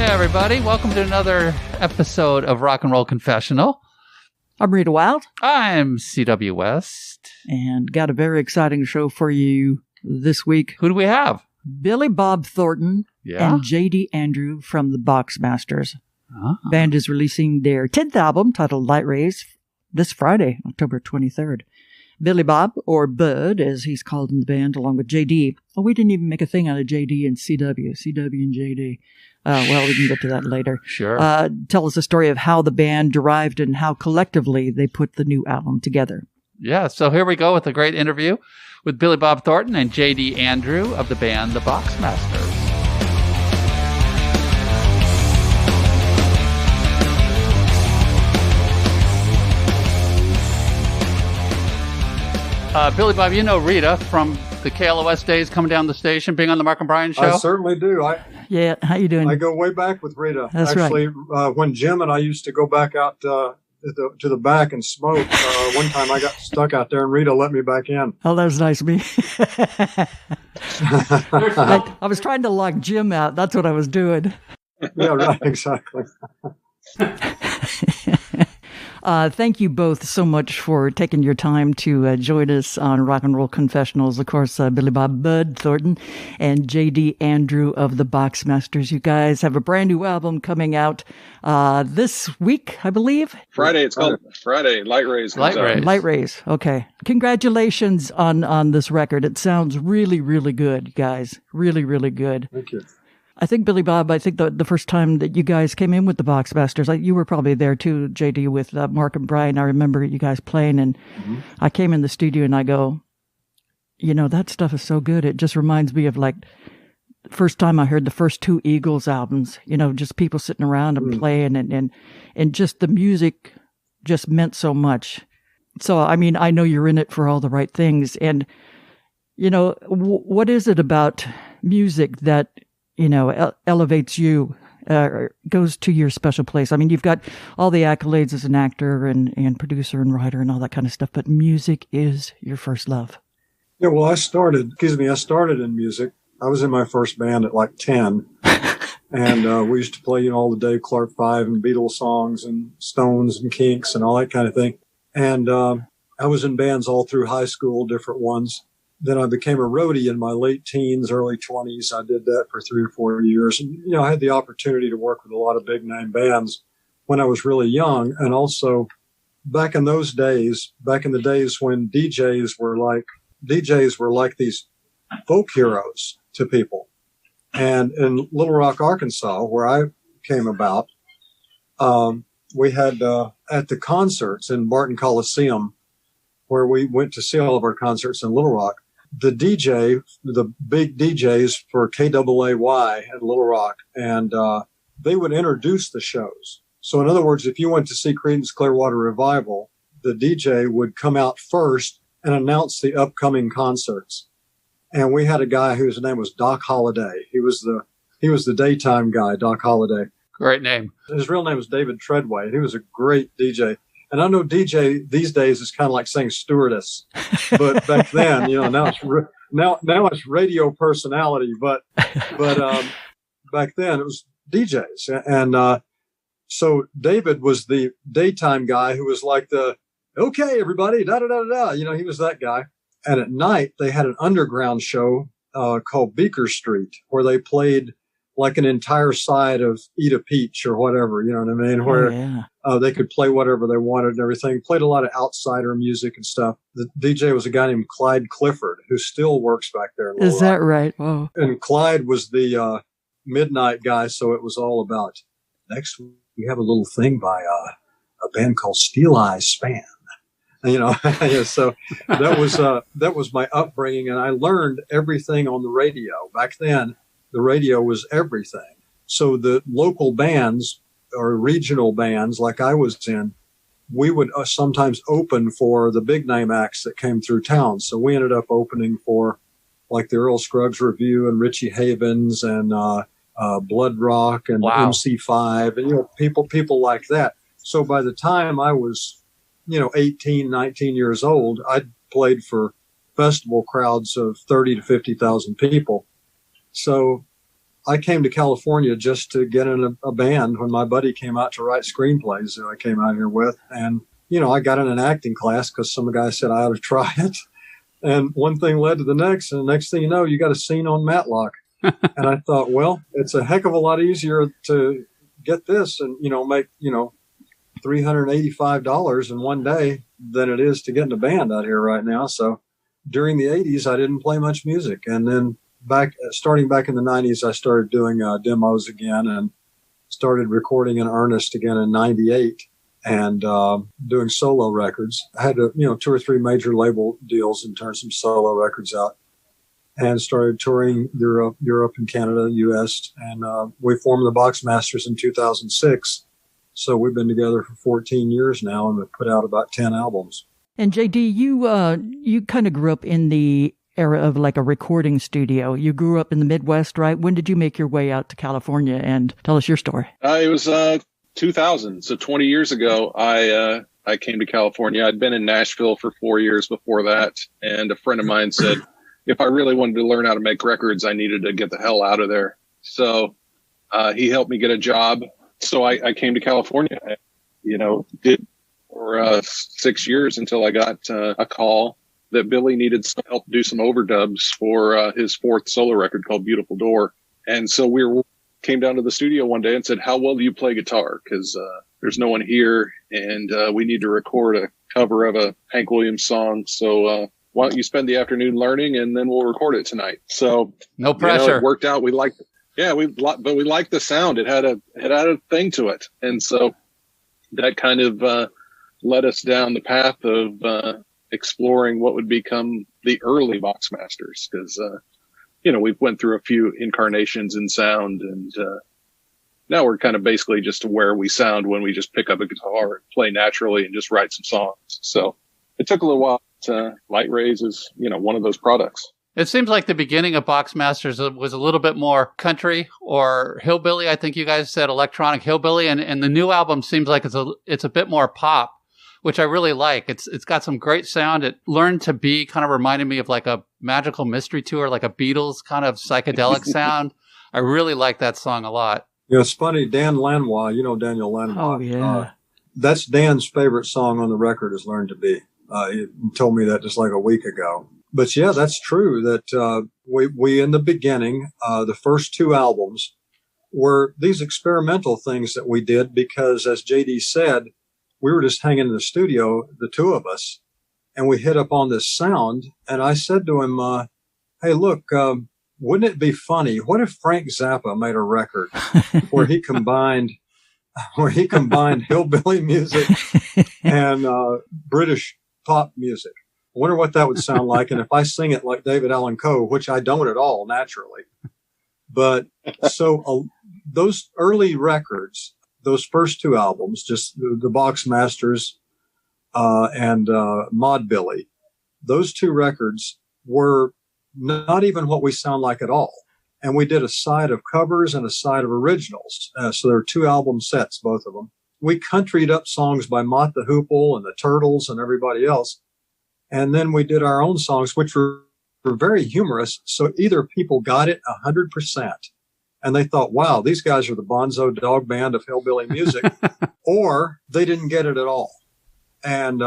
everybody. Welcome to another episode of Rock and Roll Confessional. I'm Rita Wild. I'm C.W. West. And got a very exciting show for you this week. Who do we have? Billy Bob Thornton and J.D. Andrew from the Boxmasters. Band is releasing their 10th album titled Light Rays this Friday, October 23rd. Billy Bob, or Bud, as he's called in the band, along with J.D. Oh, we didn't even make a thing out of J.D. and C.W. C.W. and J.D. Well, we can get to that later. Sure. Tell us the story of how the band derived and how collectively they put the new album together. Yeah, so here we go with a great interview with Billy Bob Thornton and J.D. Andrew of the band The Boxmasters. Billy Bob, you know Rita from the KLOS days, coming down the station, being on the Mark and Brian show? I certainly do. Yeah, how you doing? I go way back with Rita. That's actually, right. When Jim and I used to go back out to the back and smoke, one time I got stuck out there and Rita let me back in. Oh, that was nice of me. I was trying to lock Jim out. That's what I was doing. Yeah, right, exactly. Thank you both so much for taking your time to join us on Rock and Roll Confessionals. Of course, Billy Bob Bud Thornton and J.D. Andrew of the Boxmasters. You guys have a brand new album coming out this week, I believe. Friday. It's called Friday. Light Rays. Light Rays. Okay. Congratulations on this record. It sounds really, really good, guys. Really, really good. Thank you. I think, Billy Bob, the first time that you guys came in with the Boxmasters, you were probably there too, JD, with Mark and Brian. I remember you guys playing, and I came in the studio and I go, that stuff is so good. It just reminds me of the first time I heard the first two Eagles albums, just people sitting around and playing and just the music just meant so much. So, I mean, I know you're in it for all the right things. And, what is it about music that elevates you, goes to your special place? I mean, you've got all the accolades as an actor and producer and writer and all that kind of stuff, but music is your first love. Yeah, well, I started in music. I was in my first band at 10. And we used to play, all the Dave Clark Five and Beatles songs and Stones and Kinks and all that kind of thing. And I was in bands all through high school, different ones. Then I became a roadie in my late teens, early 20s. I did that for 3 or 4 years. And, I had the opportunity to work with a lot of big name bands when I was really young. And also back in the days when DJs were like these folk heroes to people. And in Little Rock, Arkansas, where I came about, we had, at the concerts in Barton Coliseum, where we went to see all of our concerts in Little Rock, the big DJs for KAAY at Little Rock, and they would introduce the shows. So in other words, if you went to see Creedence Clearwater Revival, the DJ would come out first and announce the upcoming concerts. And we had a guy whose name was Doc Holliday. He was the daytime guy, Doc Holliday. Great name. His real name was David Treadway. He was a great DJ. And I know DJ these days is kind of like saying stewardess, but back then, now it's radio personality, but back then it was DJs. And, so David was the daytime guy who was like okay, everybody, da, da, da, da, he was that guy. And at night they had an underground show, called Beaker Street, where they played like an entire side of Eat a Peach or whatever, you know what I mean? Where they could play whatever they wanted and everything. Played a lot of outsider music and stuff. The DJ was a guy named Clyde Clifford, who still works back there. Is that right? Whoa. And Clyde was the midnight guy, so it was all about, next we have a little thing by a band called Steel Eyes Span. So that was my upbringing, and I learned everything on the radio. Back then, the radio was everything. So the local bands or regional bands like I was in, we would sometimes open for the big name acts that came through town. So we ended up opening for like the Earl Scruggs Review and Richie Havens and Blood Rock and MC5 and people like that. So by the time I was 18, 19 years old, I'd played for festival crowds of 30 to 50,000 people. So I came to California just to get in a band when my buddy came out to write screenplays that I came out here with. And, I got in an acting class because some guy said I ought to try it. And one thing led to the next. And the next thing you know, you got a scene on Matlock. And I thought, well, it's a heck of a lot easier to get this and, make, $385 in one day than it is to get in a band out here right now. So during the 80s, I didn't play much music. And then starting back in the 90s, I started doing demos again and started recording in earnest again in 98 and doing solo records. I had 2 or 3 major label deals and turned some solo records out and started touring Europe and Canada, US. And we formed the Boxmasters in 2006. So we've been together for 14 years now and we've put out about 10 albums. And JD, you kind of grew up in the era of like a recording studio. You grew up in the Midwest, right? When did you make your way out to California? And tell us your story. It was 2000. So 20 years ago, I came to California. I'd been in Nashville for 4 years before that. And a friend of mine said, if I really wanted to learn how to make records, I needed to get the hell out of there. So he helped me get a job. So I came to California, did for 6 years until I got a call that Billy needed some help do some overdubs for his 4th solo record called Beautiful Door. And so we came down to the studio one day and said, how well do you play guitar? Because there's no one here and we need to record a cover of a Hank Williams song. So why don't you spend the afternoon learning and then we'll record it tonight. So no pressure. It worked out. We liked it. Yeah, but we liked the sound. It had a thing to it. And so that kind of led us down the path of exploring what would become the early Boxmasters. Because, we went through a few incarnations in sound. And now we're kind of basically just to where we sound when we just pick up a guitar and play naturally and just write some songs. So it took a little while. Light Rays is, one of those products. It seems like the beginning of Boxmasters was a little bit more country or hillbilly. I think you guys said electronic hillbilly, and the new album seems like it's a bit more pop, which I really like. It's got some great sound. It learned to be kind of reminded me of like a Magical Mystery Tour, like a Beatles kind of psychedelic sound. I really like that song a lot. It's funny. Dan Lanois, Daniel Lanois. Oh yeah, that's Dan's favorite song on the record is "Learn to Be." He told me that just like a week ago. But yeah, that's true that we in the beginning, the first 2 albums were these experimental things that we did because, as JD said, we were just hanging in the studio, the 2 of us, and we hit up on this sound. And I said to him, hey, look, wouldn't it be funny? What if Frank Zappa made a record where he combined hillbilly music and British pop music? I wonder what that would sound like. And if I sing it like David Allan Coe, which I don't at all naturally, but so those early records, those first 2 albums, just the Boxmasters, and, Mod Billy, those 2 records were not even what we sound like at all. And we did a side of covers and a side of originals. So there are 2 album sets, both of them. We countryed up songs by Mott the Hoople and the Turtles and everybody else. And then we did our own songs, which were very humorous. So either people got it 100% and they thought, wow, these guys are the Bonzo Dog Band of hillbilly music, or they didn't get it at all. And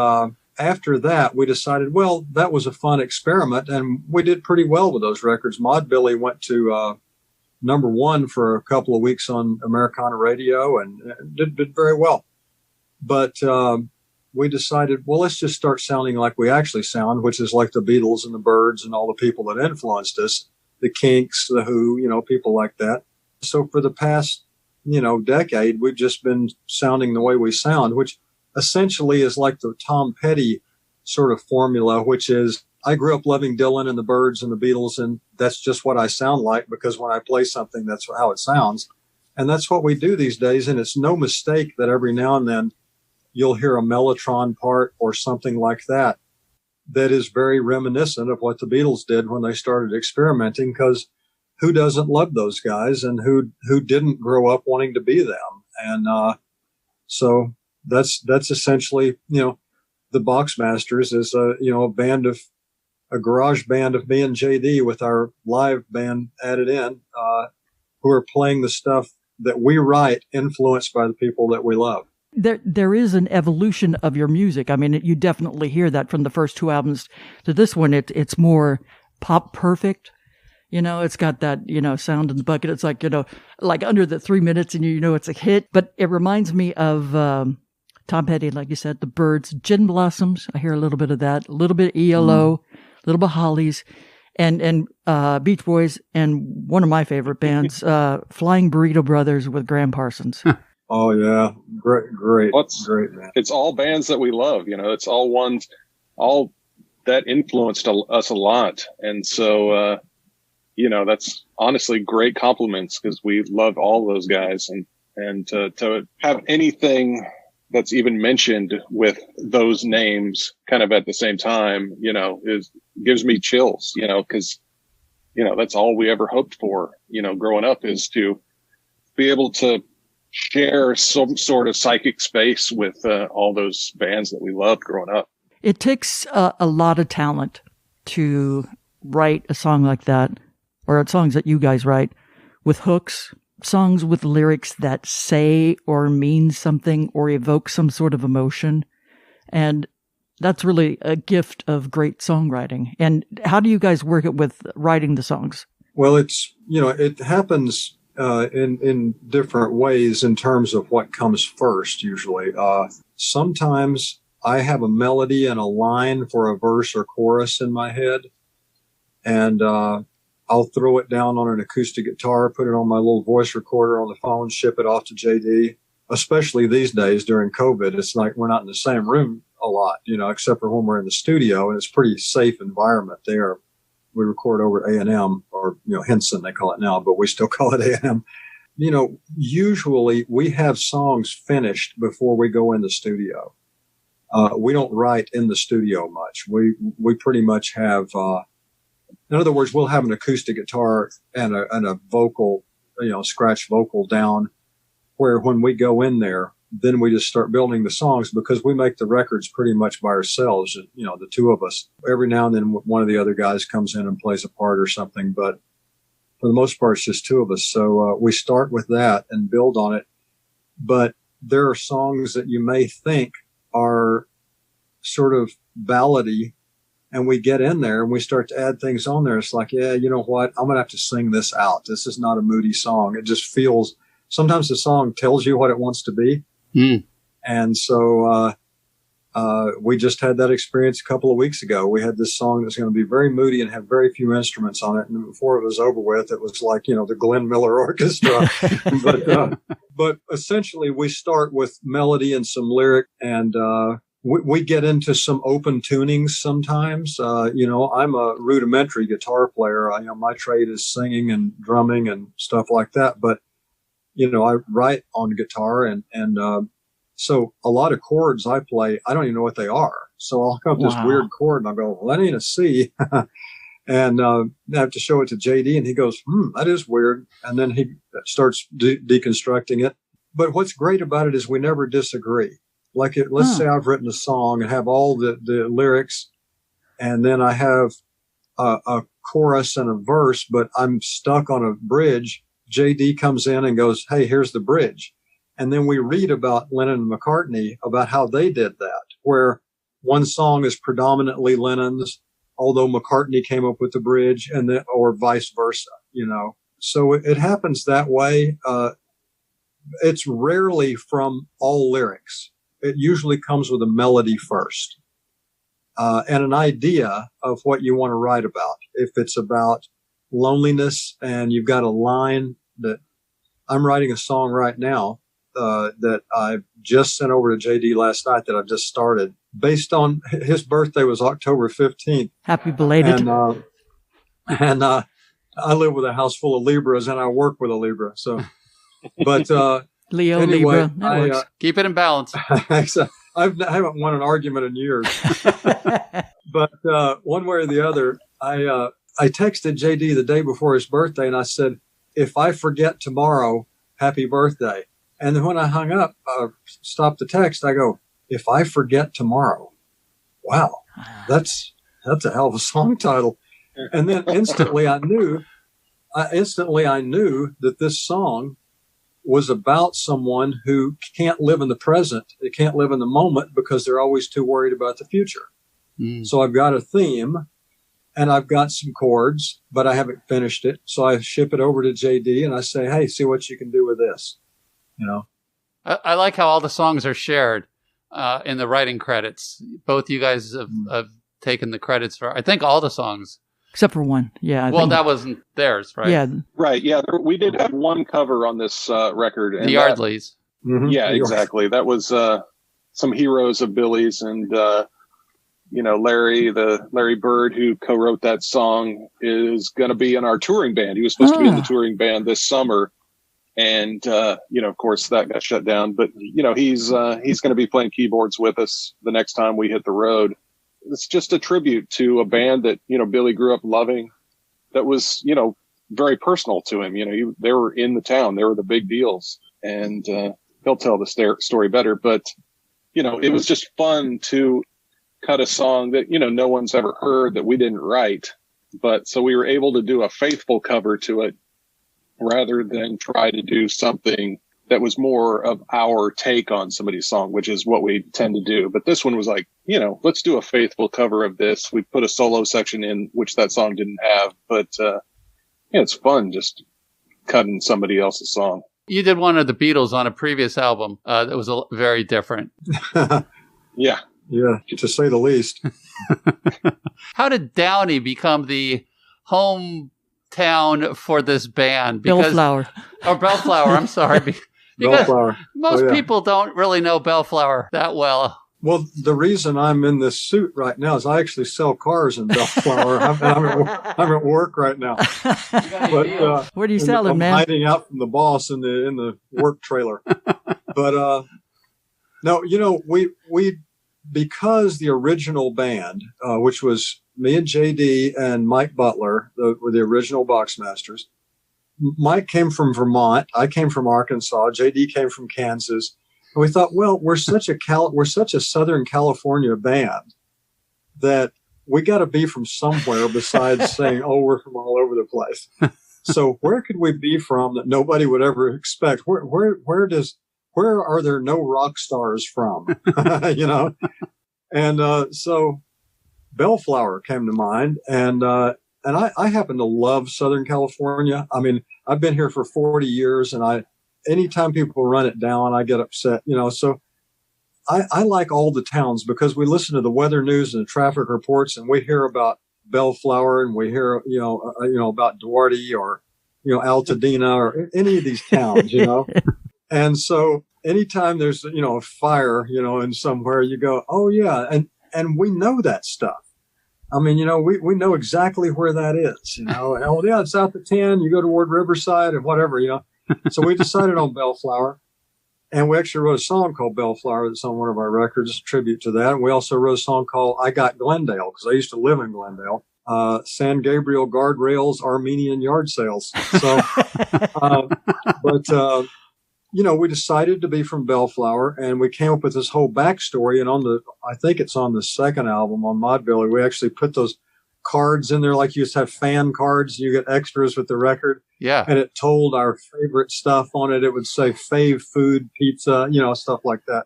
after that, we decided, well, that was a fun experiment. And we did pretty well with those records. Mod Billy went to #1 for a couple of weeks on Americana radio and did very well. But we decided, well, let's just start sounding like we actually sound, which is like the Beatles and the Byrds and all the people that influenced us, the Kinks, the Who, people like that. So for the past, decade, we've just been sounding the way we sound, which essentially is like the Tom Petty sort of formula, which is I grew up loving Dylan and the Byrds and the Beatles, and that's just what I sound like because when I play something, that's how it sounds. And that's what we do these days. And it's no mistake that every now and then you'll hear a mellotron part or something like that is very reminiscent of what the Beatles did when they started experimenting, because who doesn't love those guys and who didn't grow up wanting to be them? And so that's essentially, the Boxmasters is a garage band of me and JD with our live band added in. who are playing the stuff that we write, influenced by the people that we love. There is an evolution of your music. I mean, you definitely hear that from the first two albums to this one. It's more pop perfect. You know, it's got that, sound in the bucket. It's like, like under the 3 minutes and it's a hit. But it reminds me of Tom Petty, like you said, the Byrds, Gin Blossoms. I hear a little bit of that, a little bit of ELO, a little bit of Hollies, and Beach Boys, and one of my favorite bands, Flying Burrito Brothers with Graham Parsons. Oh yeah, great, great man. It's all bands that we love. It's all that influenced us a lot, and so that's honestly great compliments because we love all those guys, and to have anything that's even mentioned with those names kind of at the same time, gives me chills, because that's all we ever hoped for, growing up, is to be able to share some sort of psychic space with all those bands that we loved growing up. It takes a lot of talent to write a song like that, or songs that you guys write with hooks, songs with lyrics that say or mean something or evoke some sort of emotion. And that's really a gift of great songwriting. And how do you guys work it with writing the songs? Well, it's, it happens in different ways in terms of what comes first, usually. Sometimes I have a melody and a line for a verse or chorus in my head, and I'll throw it down on an acoustic guitar, put it on my little voice recorder on the phone, ship it off to JD. Especially these days during COVID, it's like we're not in the same room a lot, except for when we're in the studio, and it's a pretty safe environment there. We record over A&M, or, Henson, they call it now, but we still call it A&M. Usually we have songs finished before we go in the studio. We don't write in the studio much. We pretty much have, in other words, we'll have an acoustic guitar and a vocal, scratch vocal down, where when we go in there, then we just start building the songs, because we make the records pretty much by ourselves, the two of us. Every now and then one of the other guys comes in and plays a part or something, but for the most part, it's just two of us. So we start with that and build on it. But there are songs that you may think are sort of ballady, and we get in there and we start to add things on there. It's like, yeah, you know what? I'm going to have to sing this out. This is not a moody song. It just feels, sometimes the song tells you what it wants to be. And so we just had that experience a couple of weeks ago. We had this song that's going to be very moody and have very few instruments on it. And before it was over with, it was like, the Glenn Miller Orchestra. But essentially we start with melody and some lyric, and we get into some open tunings sometimes. I'm a rudimentary guitar player. My trade is singing and drumming and stuff like that. But I write on guitar, and so a lot of chords I play, I don't even know what they are. So I'll come up with this weird chord and I'll go, well, that ain't a C. And I have to show it to JD, and he goes, that is weird. And then he starts deconstructing it. But what's great about it is we never disagree. Like, let's say I've written a song and have all the lyrics, and then I have a chorus and a verse, but I'm stuck on a bridge. JD comes in and goes, hey, here's the bridge. And then we read about Lennon and McCartney, about how they did that, where one song is predominantly Lennon's, although McCartney came up with the bridge, and then, or vice versa, So it happens that way. It's rarely from all lyrics. It usually comes with a melody first, and an idea of what you want to write about. If it's about loneliness and you've got a line that I'm writing a song right now, that I just sent over to JD last night, that I've just started, based on his birthday was October 15th. Happy belated. And I live with a house full of Libras, and I work with a Libra. So, but, Leo, anyway, Libra. Keep it in balance. I haven't won an argument in years, but, one way or the other, I texted JD the day before his birthday, and I said, if I forget tomorrow, happy birthday. And then when I hung up, stopped the text, I go, if I forget tomorrow. Wow. That's a hell of a song title. And then instantly I knew instantly I knew that this song was about someone who can't live in the present. They can't live in the moment because they're always too worried about the future. So I've got a theme and I've got some chords, but I haven't finished it. So I ship it over to JD and I say, hey, see what you can do with this. You know, I like how all the songs are shared in the writing credits. Both you guys have taken the credits for, I think, all the songs. Except for one. Yeah. Well, that wasn't theirs, right? Yeah. Right. Yeah. We did have one cover on this record. And the Yardleys. Yeah, exactly. That was some heroes of Billy's, and Larry Bird, who co-wrote that sgoing, is going to be in our touring band. He was supposed to be in the touring band this summer, and of course that got shut down. But he's going to be playing keyboards with us the next time we hit the road. It's just a tribute to a band that Billy grew up loving. That was very personal to him. They were in the town. They were the big deals, and he'll tell the story better. But it was just fun to cut a song that no one's ever heard, that we didn't write, but so we were able to do a faithful cover to it rather than try to do something that was more of our take on somebody's song, which is what we tend to do. But this one was like, let's do a faithful cover of this. We put a solo section in, which that song didn't have, but it's fun just cutting somebody else's song. You did one of the Beatles on a previous album that was very different. Yeah. Yeah, to say the least. How did Downey become the hometown for this band? Bellflower. Or Bellflower, I'm sorry. Because Bellflower. Most people don't really know Bellflower that well. Well, the reason I'm in this suit right now is I actually sell cars in Bellflower. I'm at work right now. But where do you sell them, man? I'm hiding out from the boss in the work trailer. But no, we because the original band, which was me and JD and Mike Butler, were the original Boxmasters. Mike came from Vermont. I came from Arkansas. JD came from Kansas. And we thought, well, we're such a Southern California band that we got to be from somewhere besides saying, oh, we're from all over the place. So where could we be from that nobody would ever expect? Where are there no rock stars from? And so Bellflower came to mind, and I happen to love Southern California. I mean, I've been here for 40 years, and anytime people run it down, I get upset. So I like all the towns because we listen to the weather news and the traffic reports, and we hear about Bellflower, and we hear about Duarte or Altadena or any of these towns, And so anytime there's, a fire, in somewhere, you go, oh yeah. And we know that stuff. I mean, we know exactly where that is, Oh yeah, it's out the 10, you go toward Riverside and whatever, So we decided on Bellflower, and we actually wrote a song called Bellflower that's on one of our records, a tribute to that. And we also wrote a song called I Got Glendale, because I used to live in Glendale. San Gabriel guardrails, Armenian yard sales. So, we decided to be from Bellflower, and we came up with this whole backstory. And I think it's on the second album on Mod Billy, we actually put those cards in there like you used to have fan cards. You get extras with the record. Yeah. And it told our favorite stuff on it. It would say fave food, pizza, stuff like that.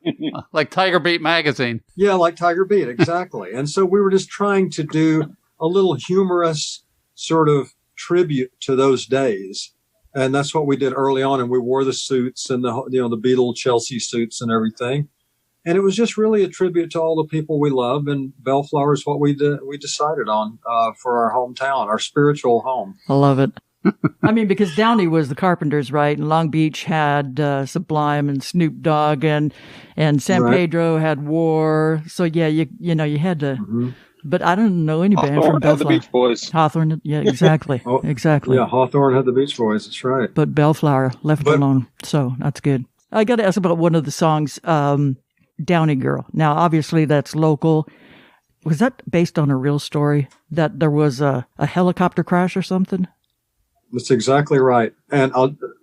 Like Tiger Beat magazine. Yeah, like Tiger Beat, exactly. And so we were just trying to do a little humorous sort of tribute to those days. And that's what we did early on. And we wore the suits and the Beatle Chelsea suits and everything. And it was just really a tribute to all the people we love. And Bellflower is what we decided on for our hometown, our spiritual home. I love it. I mean, because Downey was the Carpenters, right? And Long Beach had Sublime and Snoop Dogg, and San Pedro had War. So yeah, you had to. Mm-hmm. But I don't know any band from Bellflower. Had the Beach Boys. Hawthorne, yeah, exactly, exactly. Yeah, Hawthorne had the Beach Boys. That's right. But Bellflower left alone, so that's good. I got to ask about one of the songs, "Downey Girl." Now, obviously, that's local. Was that based on a real story? That there was a helicopter crash or something? That's exactly right. And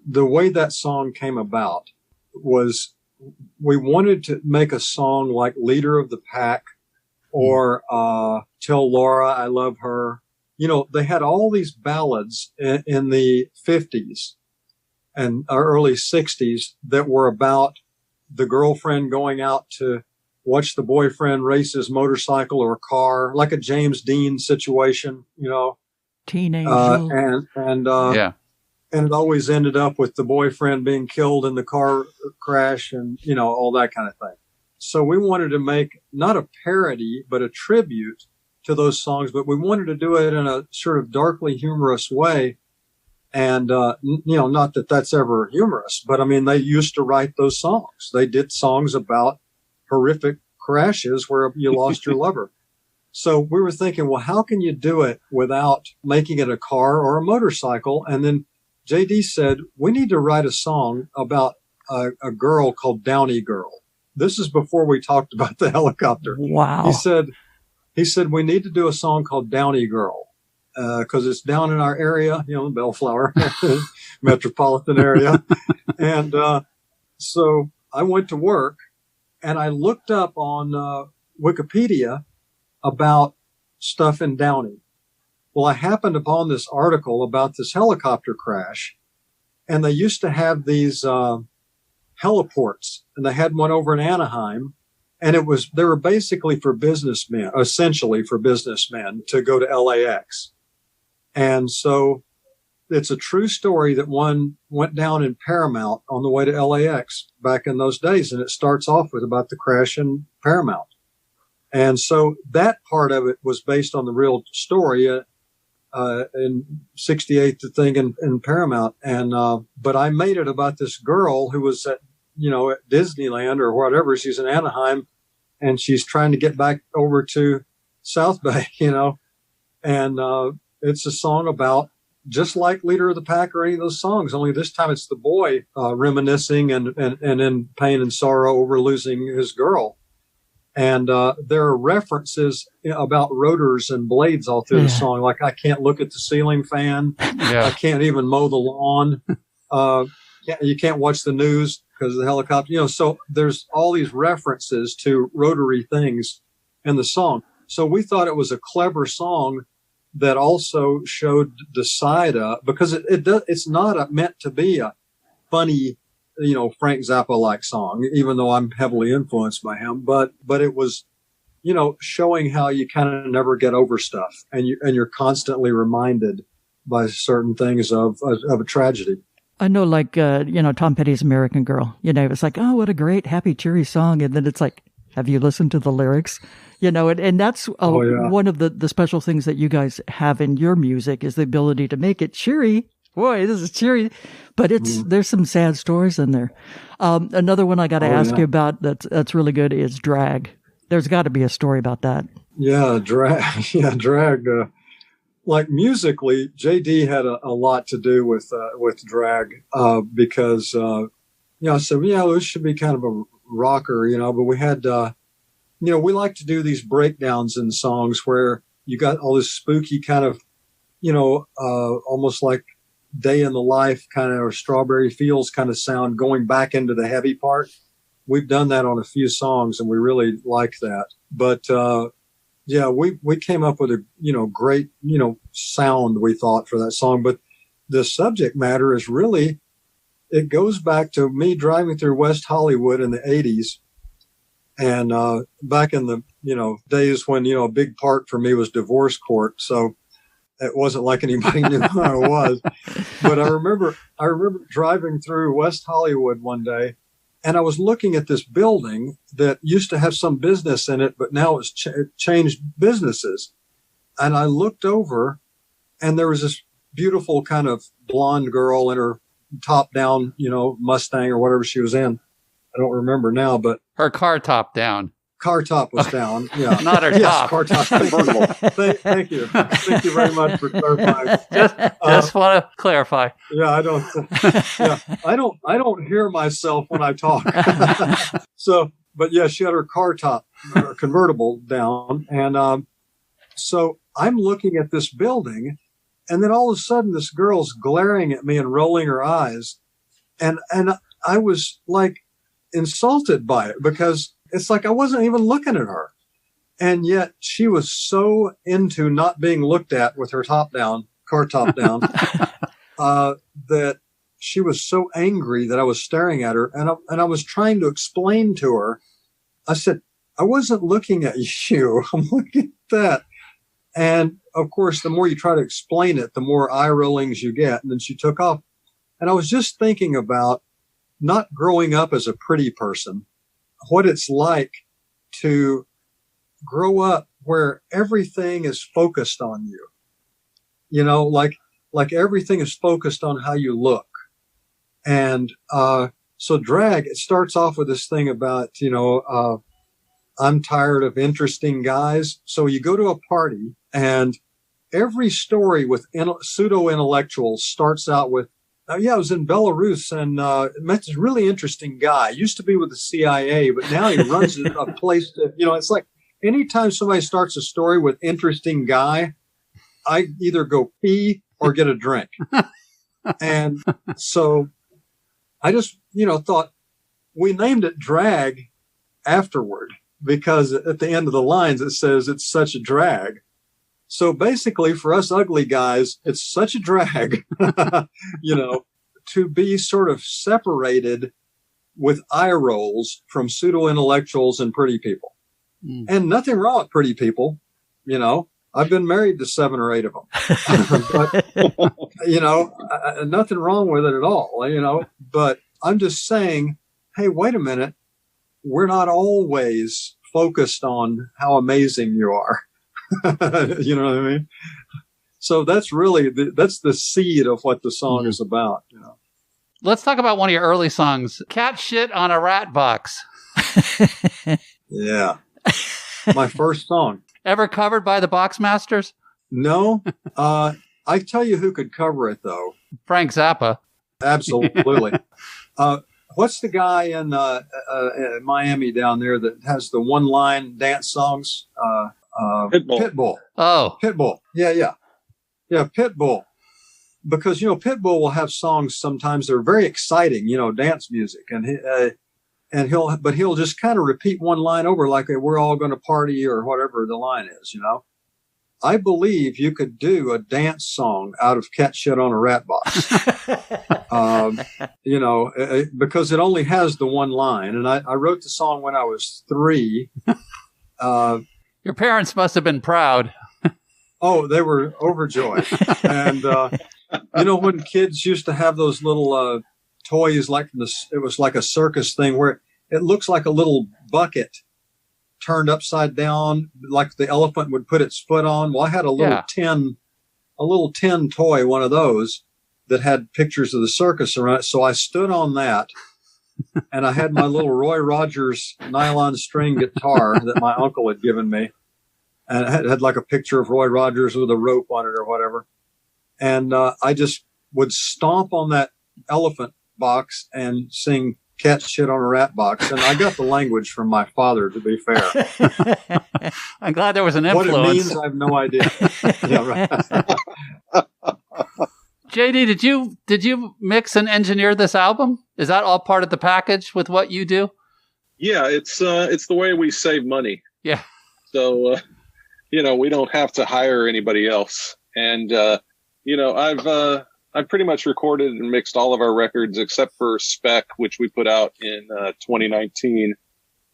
the way that song came about was we wanted to make a song like "Leader of the Pack," or Tell Laura I Love Her, they had all these ballads in the 50s and early 60s that were about the girlfriend going out to watch the boyfriend race his motorcycle or car, like a James Dean situation, Teen Angel. And it always ended up with the boyfriend being killed in the car crash and, all that kind of thing. So we wanted to make not a parody, but a tribute to those songs, but we wanted to do it in a sort of darkly humorous way. And, not that that's ever humorous, but I mean, they used to write those songs. They did songs about horrific crashes where you lost your lover. So we were thinking, well, how can you do it without making it a car or a motorcycle? And then JD said, we need to write a song about a girl called Downey Girl. This is before we talked about the helicopter. Wow. He said, we need to do a song called Downey Girl, because it's down in our area, the Bellflower metropolitan area. And so I went to work and I looked up on Wikipedia about stuff in Downey. Well, I happened upon this article about this helicopter crash, and they used to have these heliports, and they had one over in Anaheim, and they were basically for businessmen, essentially for businessmen to go to LAX. And so it's a true story that one went down in Paramount on the way to LAX back in those days, and it starts off with about the crash in Paramount. And so that part of it was based on the real story. In 68, the thing in Paramount. And, but I made it about this girl who was at Disneyland or whatever. She's in Anaheim and she's trying to get back over to South Bay, and, it's a song about just like Leader of the Pack or any of those songs, only this time it's the boy, reminiscing and in pain and sorrow over losing his girl. And there are references about rotors and blades all through the song. Like, I can't look at the ceiling fan. Yeah. I can't even mow the lawn. You can't watch the news because of the helicopter. So there's all these references to rotary things in the song. So we thought it was a clever song that also showed the side up, because it's not meant to be a funny, Frank Zappa like song, even though I'm heavily influenced by him, but it was, showing how you kind of never get over stuff and you're constantly reminded by certain things of a tragedy. I know, like, Tom Petty's American Girl, it's like, oh, what a great, happy, cheery song. And then it's like, have you listened to the lyrics? And that's one of the special things that you guys have in your music is the ability to make it cheery. Boy, this is cheery, but there's some sad stories in there. Another one I got to ask you about that's really good is Drag. There's got to be a story about that. Yeah, Drag. Yeah, Drag. Like musically, JD had a lot to do with Drag, because, I said, this should be kind of a rocker, but we had, we like to do these breakdowns in songs where you got all this spooky kind of, almost like Day in the Life kind of, or Strawberry Fields kind of sound going back into the heavy part. We've done that on a few songs and we really like that. But, we came up with a, great, sound, we thought, for that song. But the subject matter is really, it goes back to me driving through West Hollywood in the 80s. And, back in the, days when, a big part for me was divorce court. So it wasn't like anybody knew who I was. But I remember driving through West Hollywood one day, and I was looking at this building that used to have some business in it, but now it's changed businesses. And I looked over, and there was this beautiful kind of blonde girl in her top down, Mustang or whatever she was in. I don't remember now, but her car top down. Car top was down. Yeah, not her top. Car top convertible. Thank you. Thank you very much for clarifying. Just want to clarify. Yeah, I don't. Yeah, I don't hear myself when I talk. So, but yeah, she had her car top convertible down, and so I'm looking at this building, and then all of a sudden, this girl's glaring at me and rolling her eyes, and I was like insulted by it because it's like I wasn't even looking at her. And yet she was so into not being looked at with her top down, car top down, that she was so angry that I was staring at her. And I was trying to explain to her. I said, I wasn't looking at you. I'm looking at that. And of course, the more you try to explain it, the more eye rollings you get. And then she took off. And I was just thinking about not growing up as a pretty person, what it's like to grow up where everything is focused on you. You know, like everything is focused on how you look. And, so drag, it starts off with this thing about, I'm tired of interesting guys. So you go to a party and every story with pseudo intellectuals starts out with, I was in Belarus and, met this really interesting guy. Used to be with the CIA, but now he runs a place to, it's like, anytime somebody starts a story with interesting guy, I either go pee or get a drink. And so I just, thought we named it drag afterward because at the end of the lines, it says it's such a drag. So basically for us ugly guys, it's such a drag, to be sort of separated with eye rolls from pseudo intellectuals and pretty people. And nothing wrong with pretty people, I've been married to 7 or 8 of them, but, nothing wrong with it at all, but I'm just saying, hey, wait a minute. We're not always focused on how amazing you are. You know what I mean? So that's really, that's the seed of what the song is about, Let's talk about one of your early songs, Cat Shit on a Rat Box. Yeah. My first song. Ever covered by the Boxmasters? No. I tell you who could cover it, though. Frank Zappa. Absolutely. What's the guy in Miami down there that has the one-line dance songs? Pitbull. Oh. Pitbull. Yeah, Pitbull. Because, Pitbull will have songs sometimes that are very exciting, dance music. And he'll just kind of repeat one line over like we're all going to party or whatever the line is, I believe you could do a dance song out of Cat Shit on a Rat Box, because it only has the one line. And I wrote the song when I was 3. Your parents must have been proud. Oh, they were overjoyed. And, when kids used to have those little toys like it was like a circus thing where it looks like a little bucket turned upside down, like the elephant would put its foot on. Well, I had a little tin toy, one of those that had pictures of the circus around it. So I stood on that and I had my little Roy Rogers nylon string guitar that my uncle had given me. And it had like a picture of Roy Rogers with a rope on it or whatever. And I just would stomp on that elephant box and sing Cat Shit on a Rat Box. And I got the language from my father, to be fair. I'm glad there was an influence. What it means, I have no idea. Yeah, right. JD, did you mix and engineer this album? Is that all part of the package with what you do? Yeah, it's the way we save money. Yeah. So, we don't have to hire anybody else. And, I've pretty much recorded and mixed all of our records except for Spec, which we put out in 2019,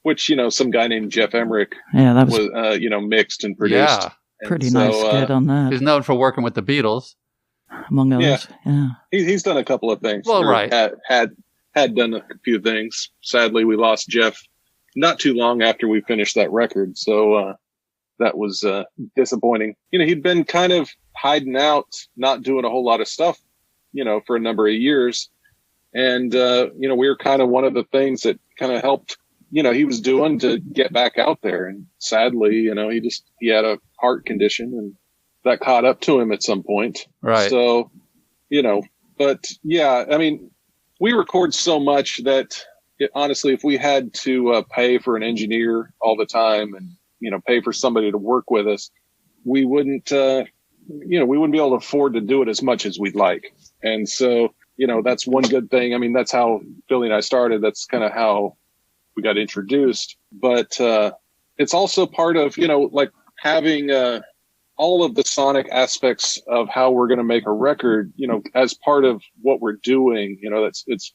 which, some guy named Jeff Emmerich was mixed and produced. Yeah. And pretty nice skit on that. He's known for working with the Beatles. Among others. Yeah. He's done a couple of things. Well, right. Had done a few things. Sadly, we lost Jeff not too long after we finished that record. So, that was disappointing. He'd been kind of hiding out, not doing a whole lot of stuff, for a number of years. And, we were kind of one of the things that kind of helped, he was doing to get back out there. And sadly, he had a heart condition and that caught up to him at some point. Right. So, but yeah, I mean, we record so much that honestly, if we had to pay for an engineer all the time and, pay for somebody to work with us, we wouldn't be able to afford to do it as much as we'd like. And so, that's one good thing. I mean, that's how Billy and I started. That's kind of how we got introduced. But, it's also part of, like having all of the sonic aspects of how we're going to make a record, as part of what we're doing. It's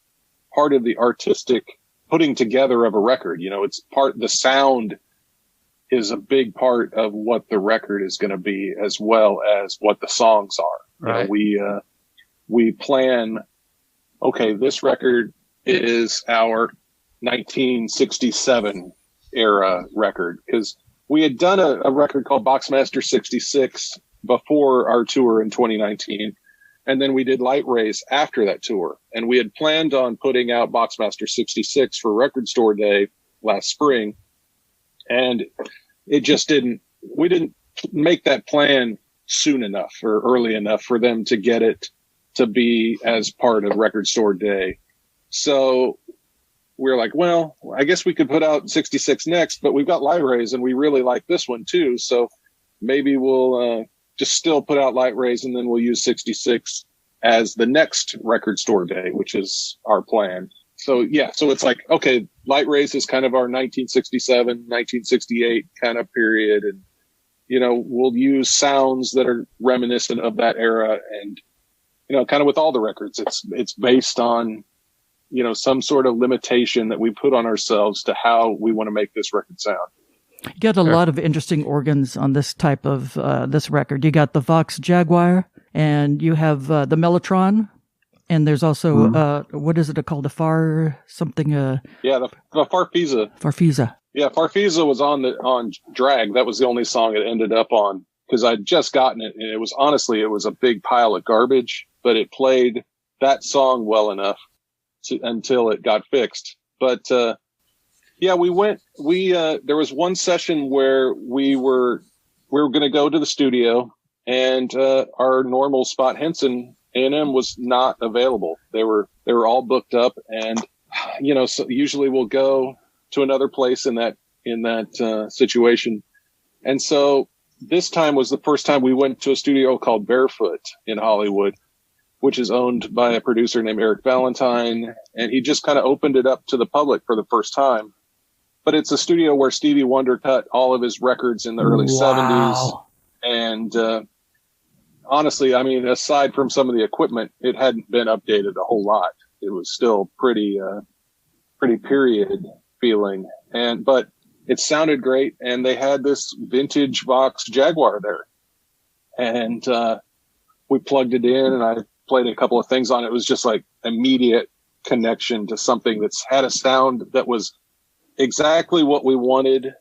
part of the artistic putting together of a record. The sound is a big part of what the record is going to be, as well as what the songs are. Right. We plan, okay, this record is our 1967 era record, because we had done a record called Boxmasters 66 before our tour in 2019. And then we did Light Rays after that tour. And we had planned on putting out Boxmaster 66 for Record Store Day last spring. And it just we didn't make that plan soon enough or early enough for them to get it to be as part of Record Store Day. So we were like, well, I guess we could put out 66 next, but we've got Light Rays and we really like this one too. So maybe we'll just still put out Light Rays and then we'll use 66 as the next Record Store Day, which is our plan. So yeah, so it's like, okay, Light Rays is kind of our 1967, 1968 kind of period. And, we'll use sounds that are reminiscent of that era. And, kind of with all the records, it's based on, some sort of limitation that we put on ourselves to how we want to make this record sound. You got a lot of interesting organs on this type of this record. You got the Vox Jaguar, and you have the Mellotron, and there's also what is it called? The Far something? Yeah, the Farfisa. Farfisa. Yeah, Farfisa was on Drag. That was the only song it ended up on, because I'd just gotten it, and it was a big pile of garbage, but it played that song well enough until it got fixed. But yeah, there was one session where we were going to go to the studio, and our normal Spot Henson A&M was not available. They were all booked up, and so usually we'll go to another place in that situation. And so this time was the first time we went to a studio called Barefoot in Hollywood, which is owned by a producer named Eric Valentine, and he just kind of opened it up to the public for the first time. But it's a studio where Stevie Wonder cut all of his records in the early 70s. And honestly, I mean, aside from some of the equipment, it hadn't been updated a whole lot. It was still pretty period feeling. But it sounded great, and they had this vintage Vox Jaguar there. And we plugged it in, and I played a couple of things on it. It was just like immediate connection to something that's had a sound that was exactly what we wanted,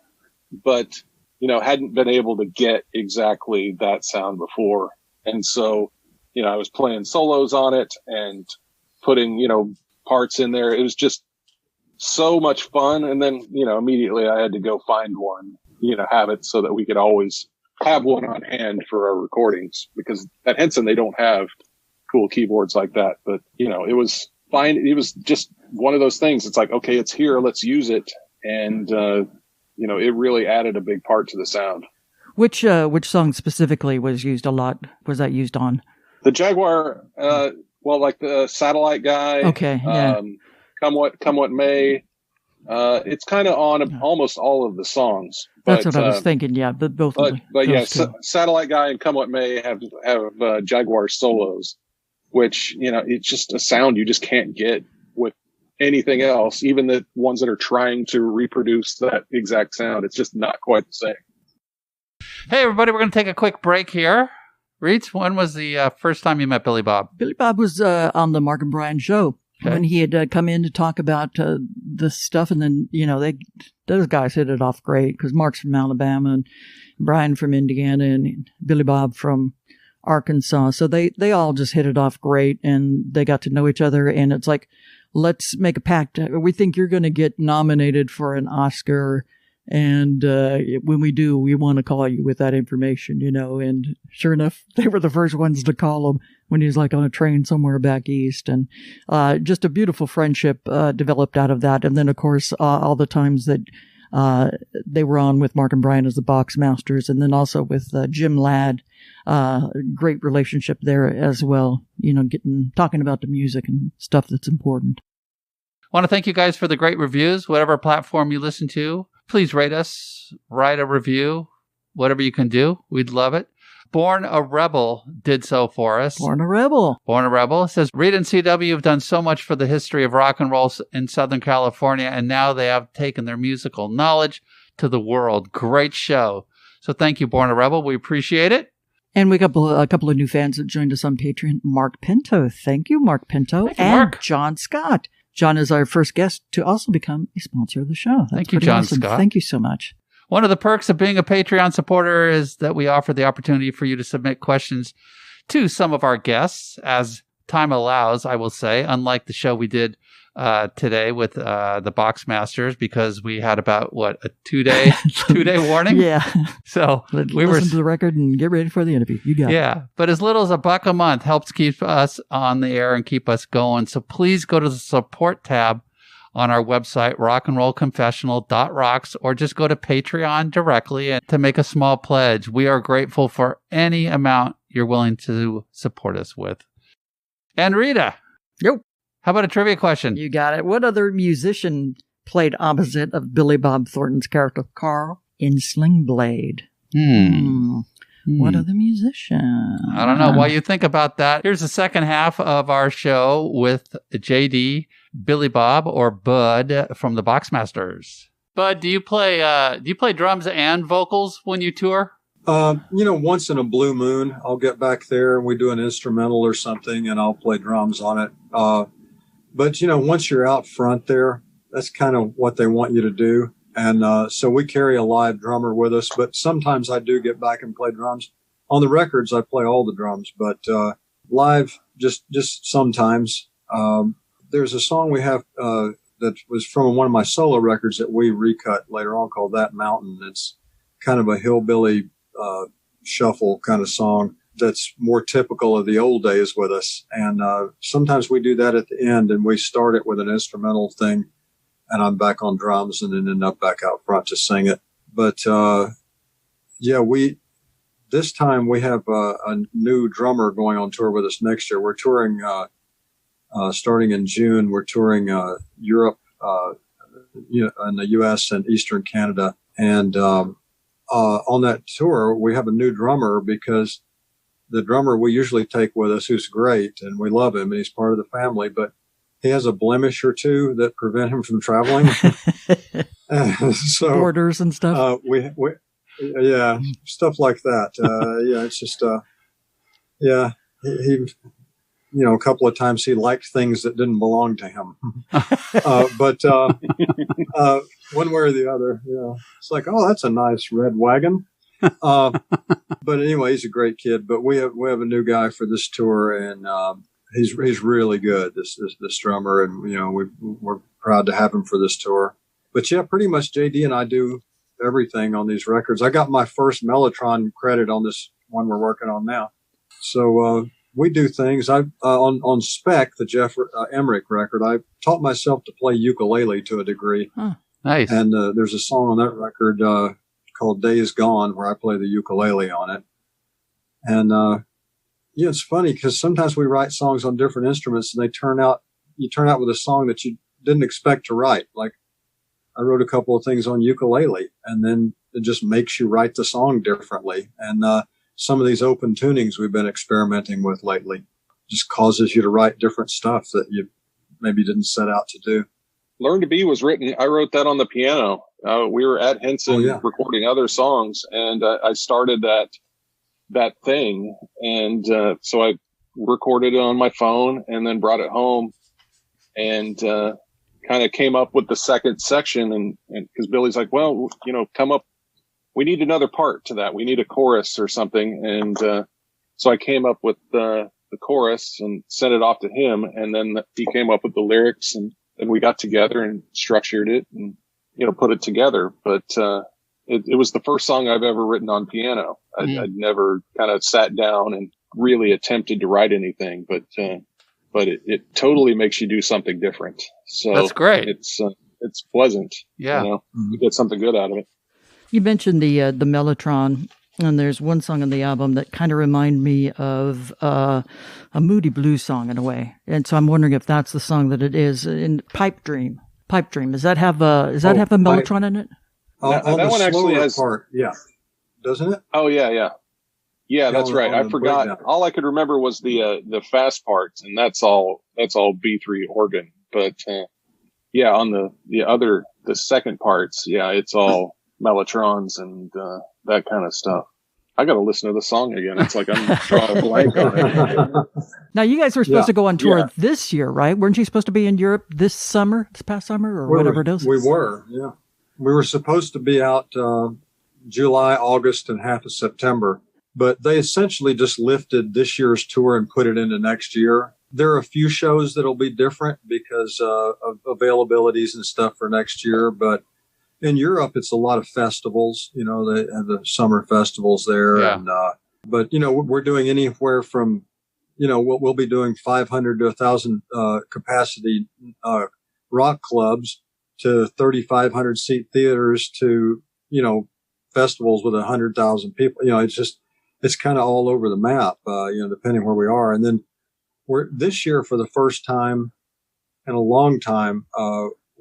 but hadn't been able to get exactly that sound before. And so I was playing solos on it and putting parts in there. It was just so much fun. And then immediately I had to go find one, have it so that we could always have one on hand for our recordings, because at Henson they don't have cool keyboards like that. But it was fine. It was just one of those things. It's like, okay, it's here, let's use it. And it really added a big part to the sound. Which song specifically was used a lot? Was that used on the Jaguar? Like the Satellite Guy. Okay. Yeah. Come what may. It's kind of on almost all of the songs. That's what I was thinking. Yeah, but both. But yeah, Satellite Guy and Come What May have Jaguar solos, which it's just a sound you just can't get with anything else. Even the ones that are trying to reproduce that exact sound, it's just not quite the same. Hey, everybody, we're going to take a quick break here. Reeds, when was the first time you met Billy Bob? Billy Bob was on the Mark and Brian show. Okay. When he had come in to talk about this stuff, and then those guys hit it off great, because Mark's from Alabama and Brian from Indiana and Billy Bob from Arkansas, so they all just hit it off great, and they got to know each other. And it's like, let's make a pact. We think you're going to get nominated for an Oscar, and when we do, we want to call you with that information, And sure enough, they were the first ones to call him when he was like on a train somewhere back east. And just a beautiful friendship developed out of that. And then, of course, all the times that they were on with Mark and Brian as the Boxmasters, and then also with Jim Ladd. Great relationship there as well, talking about the music and stuff that's important. I want to thank you guys for the great reviews, whatever platform you listen to. Please rate us, write a review, whatever you can do. We'd love it. Born a Rebel did so for us. Born a Rebel. Born a Rebel says, Reed and CW have done so much for the history of rock and roll in Southern California, and now they have taken their musical knowledge to the world. Great show. So thank you, Born a Rebel. We appreciate it. And we got a couple of new fans that joined us on Patreon. Mark Pinto. Thank you, Mark Pinto. Thank you, and Mark. John Scott. John is our first guest to also become a sponsor of the show. That's Thank you, pretty John awesome. Scott. Thank you so much. One of the perks of being a Patreon supporter is that we offer the opportunity for you to submit questions to some of our guests as time allows, I will say, unlike the show we did today with the Boxmasters, because we had about, a 2-day warning? Yeah. So listen to the record and get ready for the interview. You got it. Yeah. But as little as $1 a month helps keep us on the air and keep us going. So please go to the support tab on our website, rockandrollconfessional.rocks, or just go to Patreon directly and to make a small pledge. We are grateful for any amount you're willing to support us with. And Rita. Yo. How about a trivia question? You got it. What other musician played opposite of Billy Bob Thornton's character Carl in Sling Blade? What other musician? I don't know. While you think about that, here's the second half of our show with JD, Billy Bob, or Bud from the Boxmasters. Bud, do you play drums and vocals when you tour? Once in a blue moon, I'll get back there and we do an instrumental or something and I'll play drums on it. But once you're out front there, that's kind of what they want you to do. And so we carry a live drummer with us, but sometimes I do get back and play drums. On the records, I play all the drums, but live, just sometimes. There's a song we have that was from one of my solo records that we recut later on called That Mountain. It's kind of a hillbilly shuffle kind of song that's more typical of the old days with us. And sometimes we do that at the end and we start it with an instrumental thing and I'm back on drums and then end up back out front to sing it. But this time we have a new drummer going on tour with us next year. We're touring starting in June. We're touring Europe, in the U.S. and Eastern Canada. And on that tour, we have a new drummer because the drummer we usually take with us, who's great, and we love him, and he's part of the family, but he has a blemish or two that prevent him from traveling. So borders and stuff. Yeah, stuff like that. It's just, he a couple of times he liked things that didn't belong to him. But one way or the other, it's like, oh, that's a nice red wagon. But anyway, he's a great kid. But we have a new guy for this tour, and he's really good. This drummer, and we're proud to have him for this tour. But yeah, pretty much JD and I do everything on these records. I got my first Mellotron credit on this one we're working on now. So we do things. On Spec, the Jeff Emmerich record, I taught myself to play ukulele to a degree. Huh, nice. And there's a song on that record called Days Gone where I play the ukulele on it. And it's funny because sometimes we write songs on different instruments and you turn out with a song that you didn't expect to write. Like I wrote a couple of things on ukulele, and then it just makes you write the song differently. And some of these open tunings we've been experimenting with lately just causes you to write different stuff that you maybe didn't set out to do. Learn to Be was written. I wrote that on the piano. We were at Henson recording other songs, and I started that thing. And so I recorded it on my phone and then brought it home and kind of came up with the second section. And because Billy's like, well, come up. We need another part to that. We need a chorus or something. And so I came up with the chorus and sent it off to him. And then he came up with the lyrics, and we got together and structured it and, put it together. But it was the first song I've ever written on piano. I'd never kind of sat down and really attempted to write anything, but it totally makes you do something different. So that's great. It's pleasant. Yeah. You get something good out of it. You mentioned the Mellotron, and there's one song on the album that kind of remind me of a Moody Blues song in a way. And so I'm wondering if that's the song that it is in Pipe Dream. Does that have a Mellotron in it? That on the one actually slower has part, yeah, doesn't it? Oh yeah, that's on- right. on I the forgot. breakdown. All I could remember was the fast parts, and that's all B3 organ. But yeah, on the second parts, yeah, it's all mellotrons and that kind of stuff. I got to listen to the song again. It's like I'm drawing a blank on it. Now, you guys were supposed to go on tour Yeah. this year, right? Weren't you supposed to be in Europe this past summer, or whatever it is? We were, yeah. We were supposed to be out July, August, and half of September, but they essentially just lifted this year's tour and put it into next year. There are a few shows that'll be different because of availabilities and stuff for next year, but in Europe, it's a lot of festivals. You know, they have the summer festivals there, Yeah. and but we're doing anywhere from, we'll be doing 500 to 1,000 capacity rock clubs to 3,500 seat theaters to festivals with 100,000 people. It's kind of all over the map, depending where we are. And then we're this year for the first time in a long time.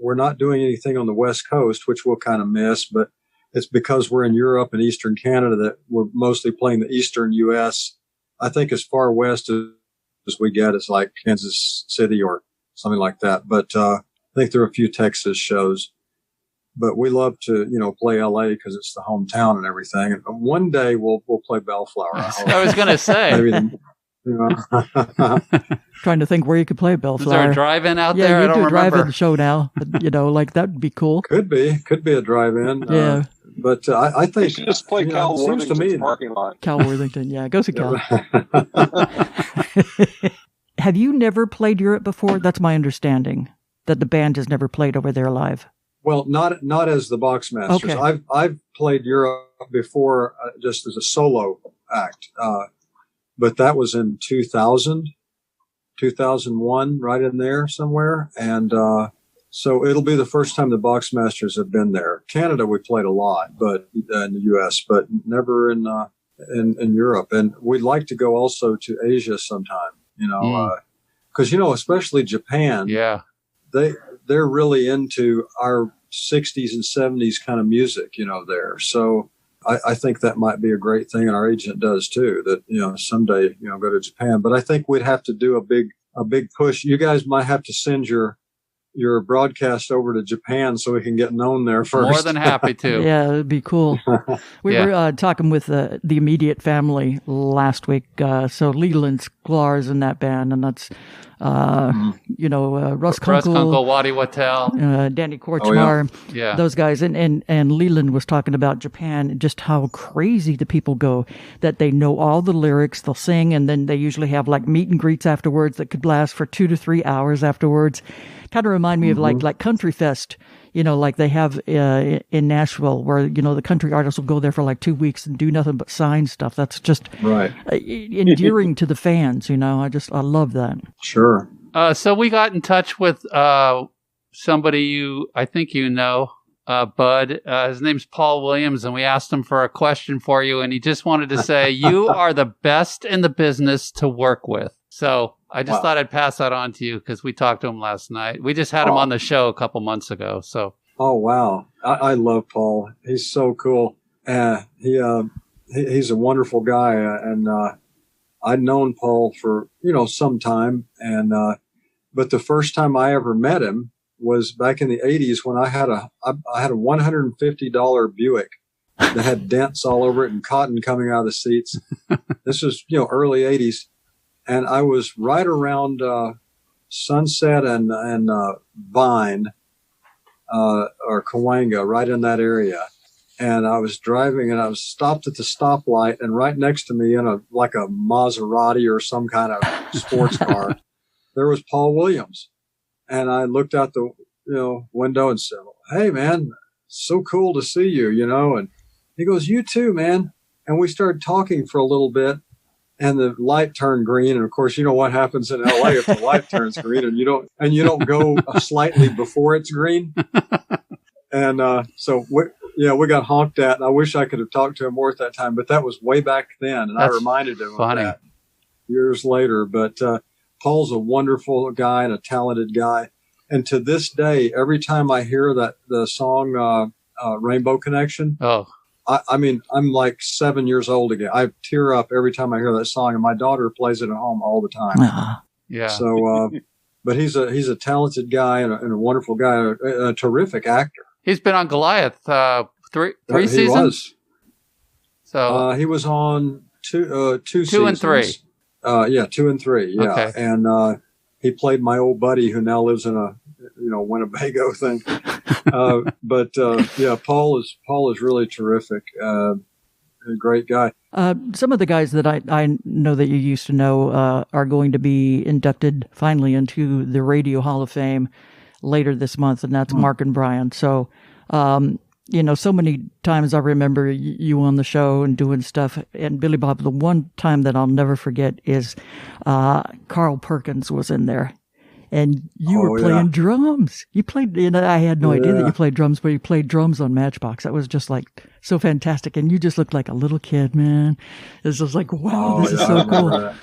We're not doing anything on the West Coast, which we'll kind of miss, but it's because we're in Europe and Eastern Canada that we're mostly playing the Eastern U.S. I think as far west as we get, it's like Kansas City or something like that. But I think there are a few Texas shows. But we love to, play LA because it's the hometown and everything. And one day we'll play Bellflower. I was going to say. Maybe Trying to think where you could play Is there Bellflower. a drive-in out Yeah, there? I you don't do a remember. drive-in show now. Like that would be cool. Could be a drive-in. Yeah. But I They think should just play Cal it seems to Worthington's me parking lot. Cal Worthington. Yeah, go see Cal. Have you never played Europe before? That's my understanding, that the band has never played over there live. Well, not as the Boxmasters. Okay. I've played Europe before, just as a solo act, but that was in 2000, 2001, right in there somewhere, and so it'll be the first time the Boxmasters have been there. Canada we played a lot, but in the U.S., but never in Europe, and we'd like to go also to Asia sometime. Because especially Japan. Yeah. They're really into our 60s and 70s kind of music, there. So I think that might be a great thing, and our agent does too, that, someday, go to Japan. But I think we'd have to do a big push. You guys might have to send your broadcast over to Japan so we can get known there first. More than happy to. Yeah, it'd be cool. We were talking with the immediate family last week. So Leland Sklar's in that band, and that's Russ Kunkel, Wadi Wattel, Danny Korchmar, Yeah. those guys, and Leland was talking about Japan and just how crazy the people go, that they know all the lyrics, they'll sing, and then they usually have like meet and greets afterwards that could last for 2 to 3 hours afterwards. Kind of remind me of like Country Fest, like they have in Nashville, where the country artists will go there for like 2 weeks and do nothing but sign stuff. That's just right. Endearing to the fans. I love that. Sure. So we got in touch with somebody I think Bud. His name's Paul Williams, and we asked him for a question for you, and he just wanted to say, you are the best in the business to work with. So I just thought I'd pass that on to you because we talked to him last night. We just had him on the show a couple months ago. So. Oh, wow. I love Paul. He's so cool. He's a wonderful guy. And I'd known Paul for, some time. And but the first time I ever met him was back in the 80s when I had a $150 Buick that had dents all over it and cotton coming out of the seats. This was, early 80s. And I was right around Sunset and Vine or Cahuenga, right in that area. And I was driving, and I was stopped at the stoplight, and right next to me in a Maserati or some kind of sports car, there was Paul Williams. And I looked out the window and said, "Hey, man, so cool to see you," And he goes, "You too, man." And we started talking for a little bit. And the light turned green, and of course, you know what happens in LA if the light turns green, and you don't go slightly before it's green. And so we got honked at, and I wish I could have talked to him more at that time, but that was way back then, and I reminded him of that years later. But Paul's a wonderful guy and a talented guy, and to this day, every time I hear the song Rainbow Connection. Oh, I mean, I'm like 7 years old again. I tear up every time I hear that song, and my daughter plays it at home all the time. yeah. So, but he's a talented guy and a wonderful guy, a terrific actor. He's been on Goliath three He seasons. was. So He was on two seasons. 2 and 3. 2 and 3. Yeah, Okay. and he played my old buddy who now lives in a Winnebago thing. But Paul is really terrific. A great guy. Some of the guys that I know that you used to know are going to be inducted finally into the Radio Hall of Fame later this month, and that's Mark and Brian. So, so many times I remember you on the show and doing stuff. And Billy Bob, the one time that I'll never forget is Carl Perkins was in there. And you were playing drums. You played, I had no idea that you played drums, but you played drums on Matchbox. That was just like so fantastic. And you just looked like a little kid, man. It was just like, wow, this is so cool.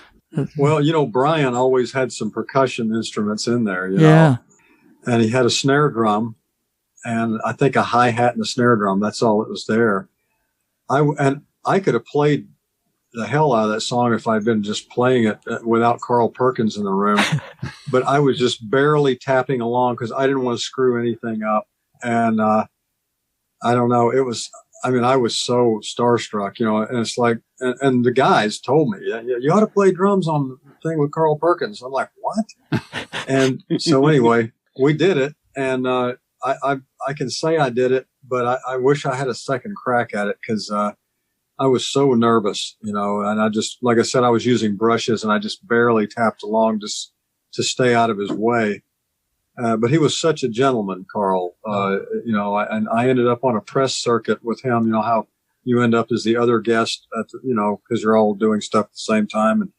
Well, Brian always had some percussion instruments in there, Yeah. And he had a snare drum and I think a hi-hat and a snare drum. That's all that was there. I could have played the hell out of that song if I'd been just playing it without Carl Perkins in the room. But I was just barely tapping along because I didn't want to screw anything up. And I don't know. I was so starstruck, and it's like, and the guys told me, you ought to play drums on the thing with Carl Perkins. I'm like, what? And so anyway, we did it. And I can say I did it, but I wish I had a second crack at it because I was so nervous, and I just, like I said, I was using brushes and I just barely tapped along just to stay out of his way. But he was such a gentleman, Carl, and I ended up on a press circuit with him, how you end up as the other guest at because you're all doing stuff at the same time. And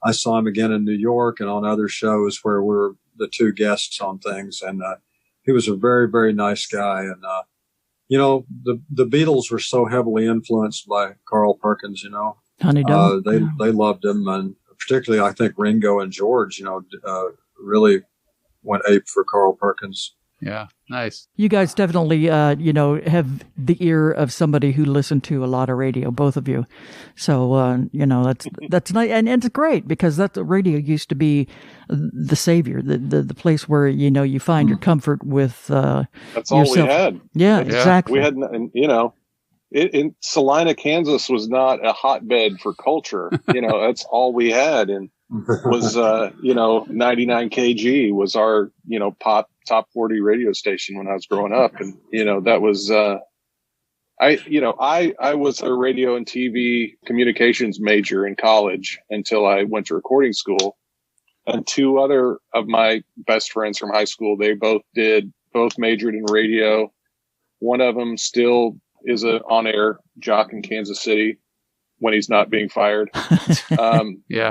I saw him again in New York and on other shows where we're the two guests on things. And, he was a very, very nice guy. And, the Beatles were so heavily influenced by Carl Perkins, Honey Dog. They loved him. And particularly, I think Ringo and George, really went ape for Carl Perkins. Yeah, nice. You guys definitely, have the ear of somebody who listened to a lot of radio, both of you. So, that's nice. And it's great because radio used to be the savior, the place where, you find your comfort with that's all yourself. we had. Yeah, exactly. We had, in Salina, Kansas was not a hotbed for culture. That's all we had. And was 99 kg was our pop top 40 radio station when I was growing up, and that was I was a radio and TV communications major in college until I went to recording school, and two other of my best friends from high school, they both majored in radio. One of them still is a on-air jock in Kansas City when he's not being fired. Radio.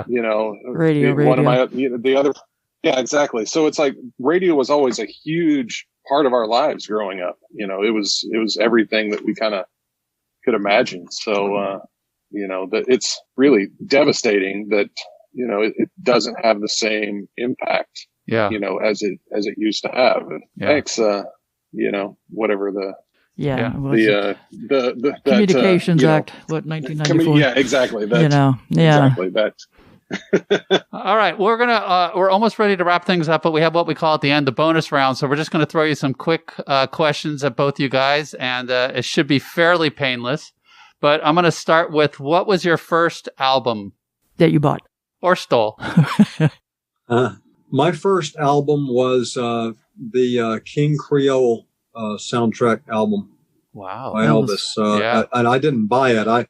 One of my, the other, yeah, exactly. So it's like radio was always a huge part of our lives growing up. It was everything that we kind of could imagine. So, that it's really devastating that, it doesn't have the same impact, as it used to have. Thanks, whatever the, the Communications Act, 1994? Yeah, exactly. Exactly that. All right, we're almost ready to wrap things up, but we have what we call at the end the bonus round. So we're just going to throw you some quick questions at both you guys, and it should be fairly painless. But I'm going to start with, what was your first album that you bought or stole? My first album was the King Creole soundtrack album. Wow. By Elvis. And I didn't buy it.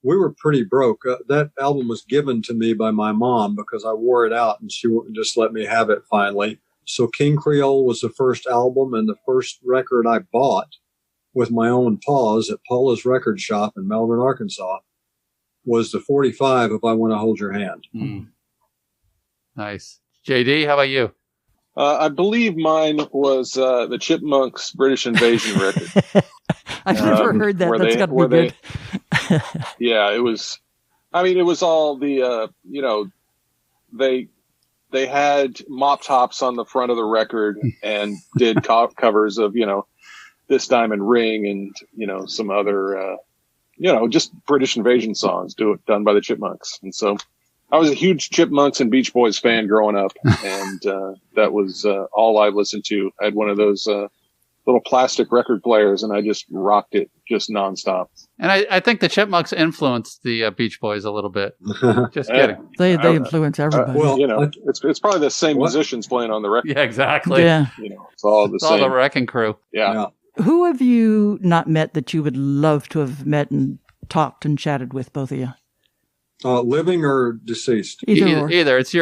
We were pretty broke. That album was given to me by my mom because I wore it out and she wouldn't just let me have it finally. So King Creole was the first album, and the first record I bought with my own paws at Paula's Record Shop in Melbourne, Arkansas, was the 45 of I Want to Hold Your Hand. Nice. JD, how about you? I believe mine was the Chipmunks British Invasion record. I've never heard that. That's got to be good. Yeah, it was. I mean, it was all the they had mop tops on the front of the record and did covers of This Diamond Ring and, you know, some other, you know, just British Invasion songs done by the Chipmunks. And so I was a huge Chipmunks and Beach Boys fan growing up. And that was all I listened to. I had one of those little plastic record players, and I just rocked it just nonstop. And I think the Chipmunks influenced the Beach Boys a little bit. Just kidding. They influence everybody. well, you know, it's probably the same musicians playing on the record. Yeah, exactly. Yeah. You know, it's all the It's same. all the Wrecking Crew. Yeah. Who have you not met that you would love to have met and talked and chatted with, both of you? Living or deceased? Either. It's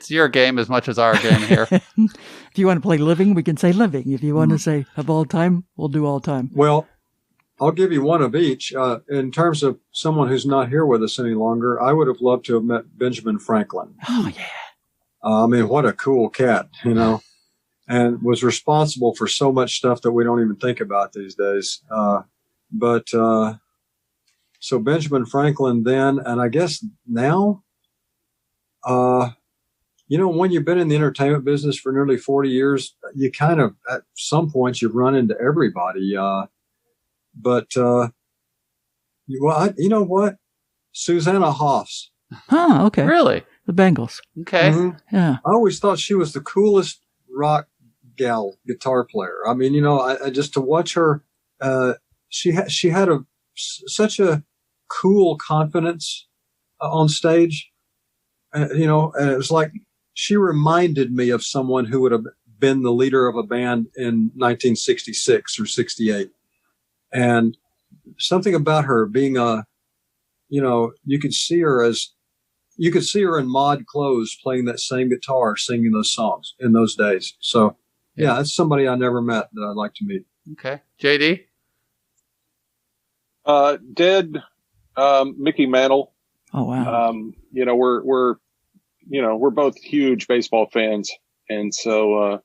your game as much as our game here. If you want to play living, we can say living. If you want to say of all time, we'll do all time. Well, I'll give you one of each. In terms of someone who's not here with us any longer, I would have loved to have met Benjamin Franklin. Oh, yeah. I mean, what a cool cat, you know, and was responsible for so much stuff that we don't even think about these days. So Benjamin Franklin then, and I guess now, you know, when you've been in the entertainment business for nearly 40 years, you kind of, at some points, you've run into everybody. You know what? Susanna Hoffs. Huh, okay. Really? The Bengals. Okay. Mm-hmm. Yeah. I always thought she was the coolest rock gal guitar player. I mean, you know, I just to watch her, she had such a cool confidence on stage, you know, and it was like she reminded me of someone who would have been the leader of a band in 1966 or 68. And something about her being you know, you could see her in mod clothes playing that same guitar, singing those songs in those days. So yeah, that's somebody I never met that I'd like to meet. Okay. JD? Dead, Mickey Mantle. Oh, wow. You know, we're both huge baseball fans. And so,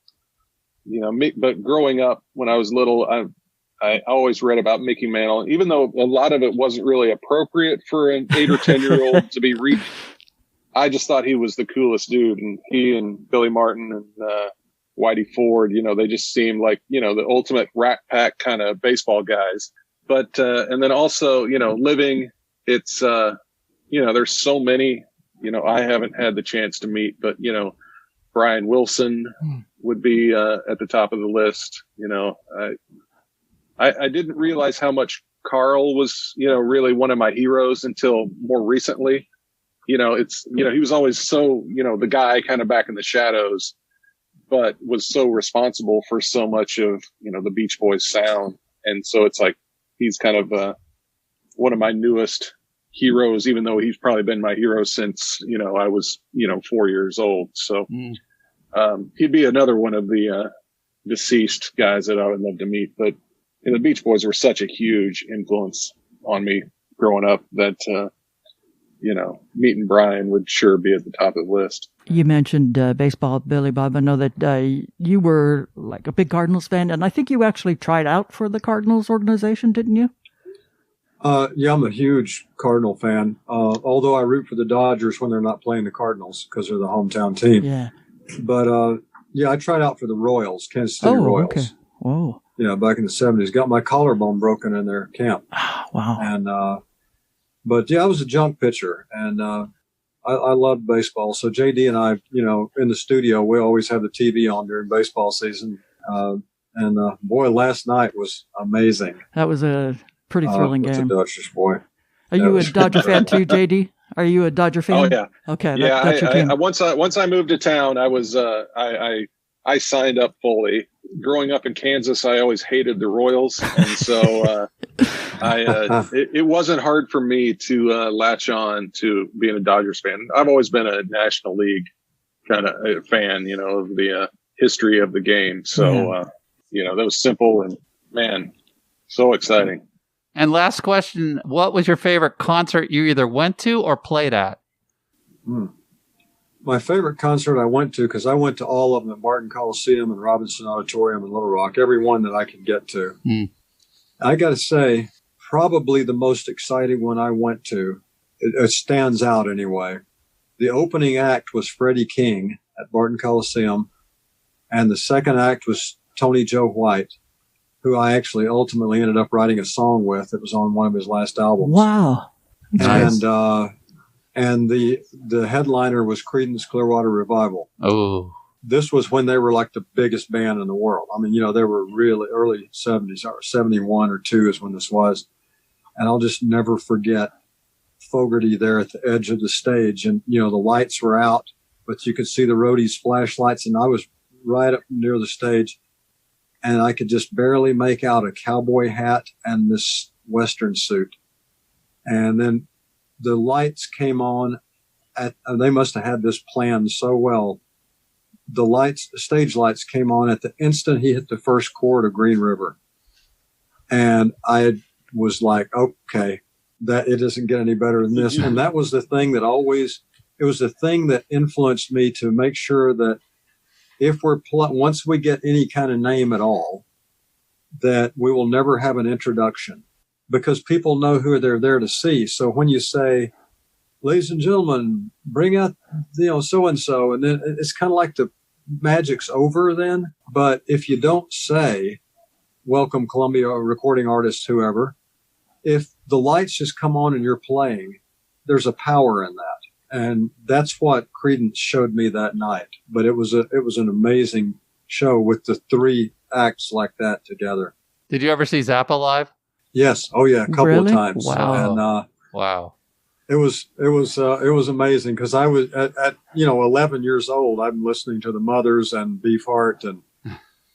you know, but growing up when I was little, I always read about Mickey Mantle, even though a lot of it wasn't really appropriate for an 8 or 10-year-old to be reading. I just thought he was the coolest dude, and he and Billy Martin and, Whitey Ford, you know, they just seemed like, you know, the ultimate Rat Pack kind of baseball guys. But, and then also, you know, living, it's, you know, there's so many, you know, I haven't had the chance to meet, but, you know, Brian Wilson would be, at the top of the list. You know, I didn't realize how much Carl was, you know, really one of my heroes until more recently. You know, he was always so, you know, the guy kind of back in the shadows, but was so responsible for so much of, you know, the Beach Boys sound. And so it's like, he's kind of, one of my newest heroes, even though he's probably been my hero since, you know, I was, you know, 4 years old. So, he'd be another one of the, deceased guys that I would love to meet. But you know, the Beach Boys were such a huge influence on me growing up that, you know, meeting Brian would sure be at the top of the list. You mentioned baseball, Billy Bob. I know that you were like a big Cardinals fan, and I think you actually tried out for the Cardinals organization, didn't you? Yeah, I'm a huge Cardinal fan, although I root for the Dodgers when they're not playing the Cardinals because they're the hometown team. Yeah. But, yeah, I tried out for the Royals, Kansas City Royals. Okay. Whoa. Yeah, back in the 70s. Got my collarbone broken in their camp. Wow. And, but yeah, I was a junk pitcher, and I loved baseball. So JD and I, you know, in the studio, we always have the TV on during baseball season. And boy, last night was amazing. That was a pretty thrilling game. It's a Dodgers, boy. Are you a Dodger fan too, JD? Are you a Dodger fan? Oh yeah. Okay. Yeah. That's your team. Once I moved to town, I was I signed up fully. Growing up in Kansas, I always hated the Royals, and so it wasn't hard for me to latch on to being a Dodgers fan. I've always been a National League kind of fan, you know, of the history of the game. So you know, that was simple and man, so exciting. And last question, what was your favorite concert you either went to or played at? My favorite concert I went to, because I went to all of them at Barton Coliseum and Robinson Auditorium in Little Rock, every one that I could get to. I got to say, probably the most exciting one I went to, it stands out anyway. The opening act was Freddie King at Barton Coliseum, and the second act was Tony Joe White. who I actually ultimately ended up writing a song with. It was on one of his last albums. Wow. And the headliner was Creedence Clearwater Revival. Oh. This was when they were like the biggest band in the world. I mean, they were really early 70s, or 71 or 2 is when this was. And I'll just never forget Fogerty there at the edge of the stage. And, the lights were out, but you could see the roadies' flashlights. And I was right up near the stage, and I could just barely make out a cowboy hat and this Western suit. And then the lights came on they must have had this planned so well. The stage lights came on at the instant he hit the first chord of Green River. And I was like, okay, that it doesn't get any better than this. And that was the thing that it was the thing that influenced me to make sure that if once we get any kind of name at all, that we will never have an introduction, because people know who they're there to see. So when you say, ladies and gentlemen, bring out, so-and-so, and then it's kind of like the magic's over then. But if you don't say, welcome Columbia recording artist, whoever, if the lights just come on and you're playing, there's a power in that. And that's what Creedence showed me that night. But it was an amazing show with the 3 acts like that together. Did you ever see Zappa live? Yes. Oh yeah. A couple of times. Wow. And, wow. It was amazing, because I was at 11 years old. I'm listening to the Mothers and Beefheart and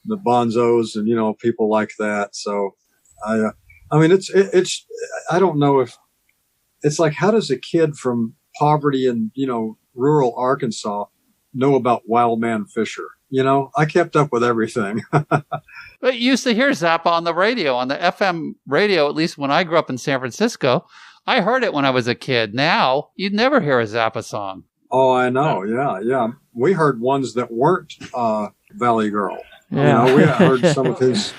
the Bonzos and, people like that. So I mean, it's, I don't know if it's like, how does a kid from poverty in, rural Arkansas know about Wildman Fisher? I kept up with everything. But you used to hear Zappa on the radio, on the FM radio, at least when I grew up in San Francisco. I heard it when I was a kid. Now, you'd never hear a Zappa song. Oh, I know. Yeah. We heard ones that weren't Valley Girl. Yeah. We heard some of his,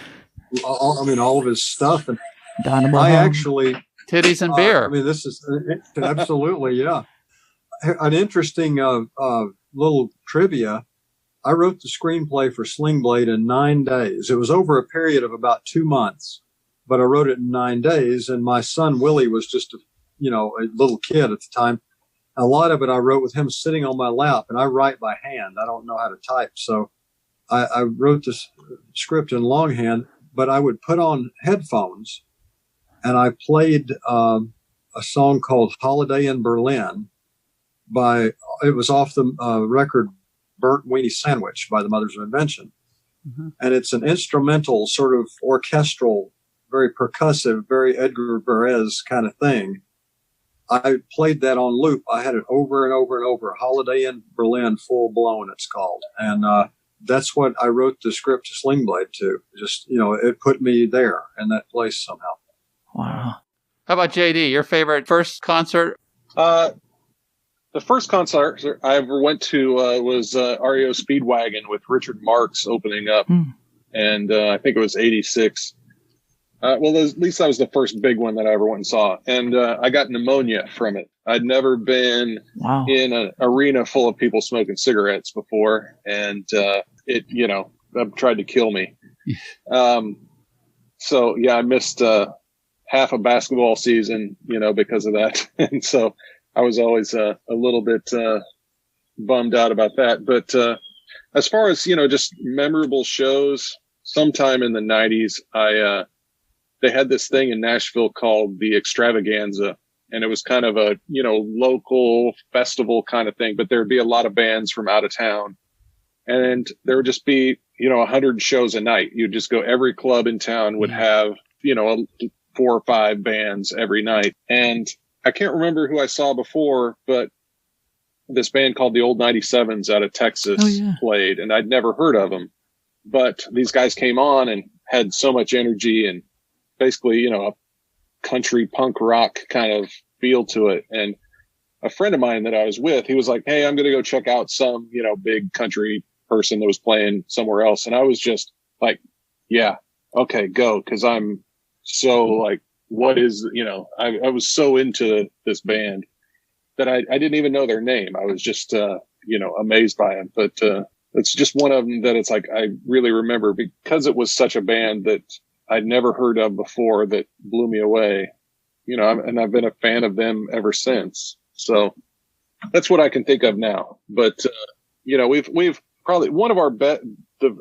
all of his stuff. And Dynamo I Home. actually... Titties and beer. This is absolutely, yeah. An interesting little trivia. I wrote the screenplay for Sling Blade in 9 days. It was over a period of about 2 months, but I wrote it in 9 days. And my son, Willie, was just a little kid at the time. A lot of it I wrote with him sitting on my lap, and I write by hand. I don't know how to type. So I wrote this script in longhand, but I would put on headphones, and I played a song called Holiday in Berlin it was off the record Burnt Weenie Sandwich by the Mothers of Invention. Mm-hmm. And it's an instrumental, sort of orchestral, very percussive, very Edgar Varese kind of thing. I played that on loop. I had it over and over and over. Holiday in Berlin, Full Blown, it's called. And that's what I wrote the script to Sling Blade to. Just, it put me there in that place somehow. Wow. How about JD, your favorite first concert? The first concert I ever went to was REO Speedwagon with Richard Marx opening up. And I think it was 86. At least that was the first big one that I ever went and saw. And I got pneumonia from it. I'd never been in an arena full of people smoking cigarettes before. And it tried to kill me. So, yeah, I missed half a basketball season, because of that. And so I was always a little bit bummed out about that. But as far as, just memorable shows, sometime in the 90s, they had this thing in Nashville called the Extravaganza. And it was kind of a, local festival kind of thing. But there would be a lot of bands from out of town. And there would just be, 100 shows a night. You'd just go, every club in town would have, 4 or 5 bands every night. And I can't remember who I saw before, but this band called the Old 97s out of Texas played, and I'd never heard of them. But these guys came on and had so much energy and basically, a country punk rock kind of feel to it. And a friend of mine that I was with, he was like, hey, I'm going to go check out some, big country person that was playing somewhere else. And I was just like, yeah, okay, go. 'Cause I'm so like, what is, I was so into this band that I didn't even know their name. I was just, amazed by them. But it's just one of them that it's like I really remember because it was such a band that I'd never heard of before that blew me away, and I've been a fan of them ever since. So that's what I can think of now. But, we've probably one of our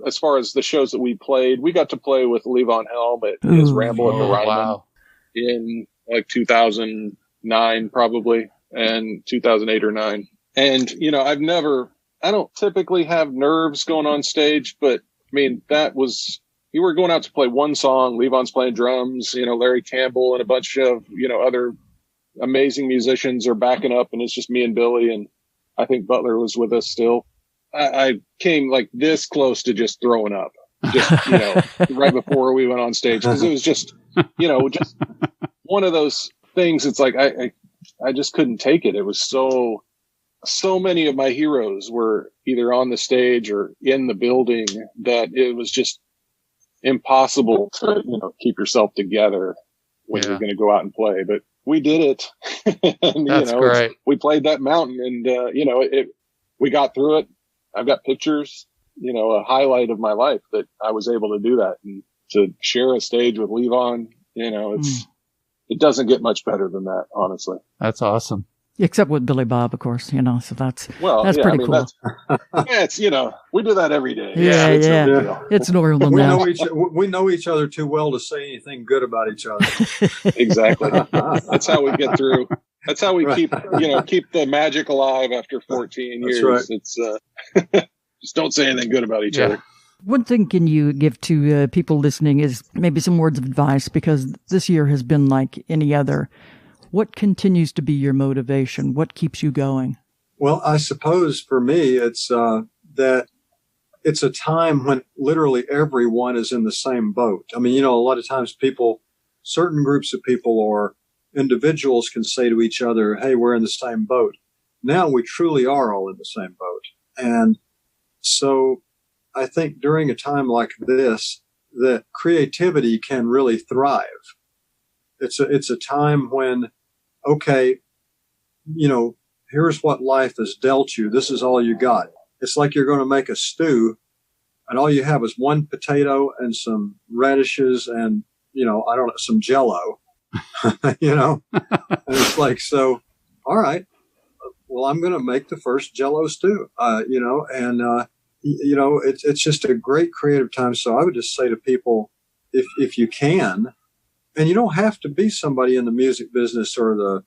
as far as the shows that we played, we got to play with Levon Helm at his Ramble at the Ryman in like 2009, probably, and 2008 or 9. And, I don't typically have nerves going on stage, but I mean, you were going out to play one song. Levon's playing drums, Larry Campbell and a bunch of, other amazing musicians are backing up, and it's just me and Billy. And I think Butler was with us still. I came like this close to just throwing up, right before we went on stage. Cause it was just, just one of those things. It's like, I just couldn't take it. It was so many of my heroes were either on the stage or in the building that it was just impossible to, keep yourself together when you're going to go out and play. But we did it. And, That's great. We played that mountain and, we got through it. I've got pictures, a highlight of my life that I was able to do that, and to share a stage with Levon, it doesn't get much better than that, honestly. That's awesome. Except with Billy Bob, of course, so that's pretty cool. It's, we do that every day. Yeah. It's normal now. We know each other too well to say anything good about each other. Exactly. That's how we get through. That's how we keep the magic alive after 14 years. Right. It's just don't say anything good about each other. One thing can you give to people listening is maybe some words of advice, because this year has been like any other. What continues to be your motivation? What keeps you going? Well, I suppose for me, it's that it's a time when literally everyone is in the same boat. I mean, a lot of times certain groups of people or individuals can say to each other, hey, we're in the same boat. Now we truly are all in the same boat. And so I think during a time like this, that creativity can really thrive. It's a time when, okay, here's what life has dealt you. This is all you got. It's like you're going to make a stew, and all you have is one potato and some radishes and, some Jell-O. And it's like, so, all right, well, I'm going to make the first Jell-O stew, it's just a great creative time. So I would just say to people, if you can, and you don't have to be somebody in the music business or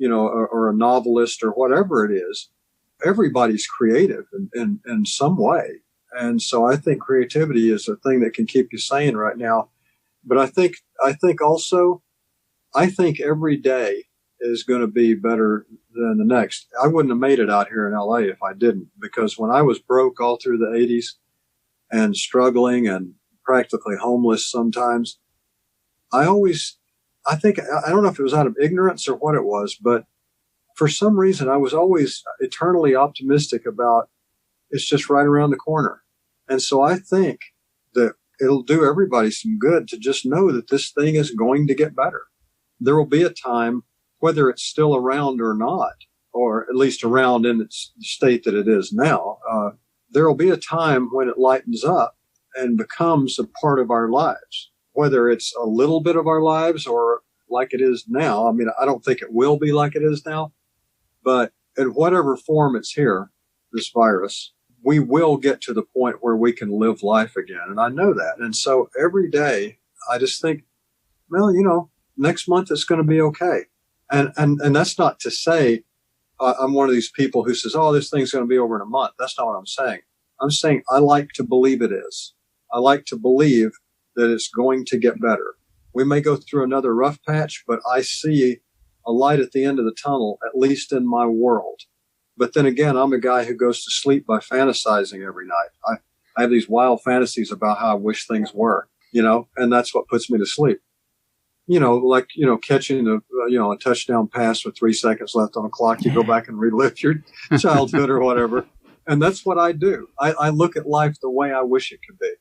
or a novelist or whatever it is. Everybody's creative in some way. And so I think creativity is a thing that can keep you sane right now. But I think also, every day is going to be better than the next. I wouldn't have made it out here in LA if I didn't, because when I was broke all through the 80s and struggling and practically homeless sometimes, I don't know if it was out of ignorance or what it was, but for some reason I was always eternally optimistic about it's just right around the corner. And so I think that it'll do everybody some good to just know that this thing is going to get better. There will be a time, whether it's still around or not, or at least around in its state that it is now, there will be a time when it lightens up and becomes a part of our lives, whether it's a little bit of our lives or like it is now. I mean, I don't think it will be like it is now, but in whatever form it's here, this virus, we will get to the point where we can live life again. And I know that. And so every day I just think, well, next month it's going to be okay. And that's not to say I'm one of these people who says, oh, this thing's going to be over in a month. That's not what I'm saying. I'm saying I like to believe it is. I like to believe that it's going to get better. We may go through another rough patch, but I see a light at the end of the tunnel, at least in my world. But then again, I'm a guy who goes to sleep by fantasizing every night. I have these wild fantasies about how I wish things were, and that's what puts me to sleep. Catching a touchdown pass with 3 seconds left on the clock, you go back and relive your childhood or whatever. And that's what I do. I look at life the way I wish it could be.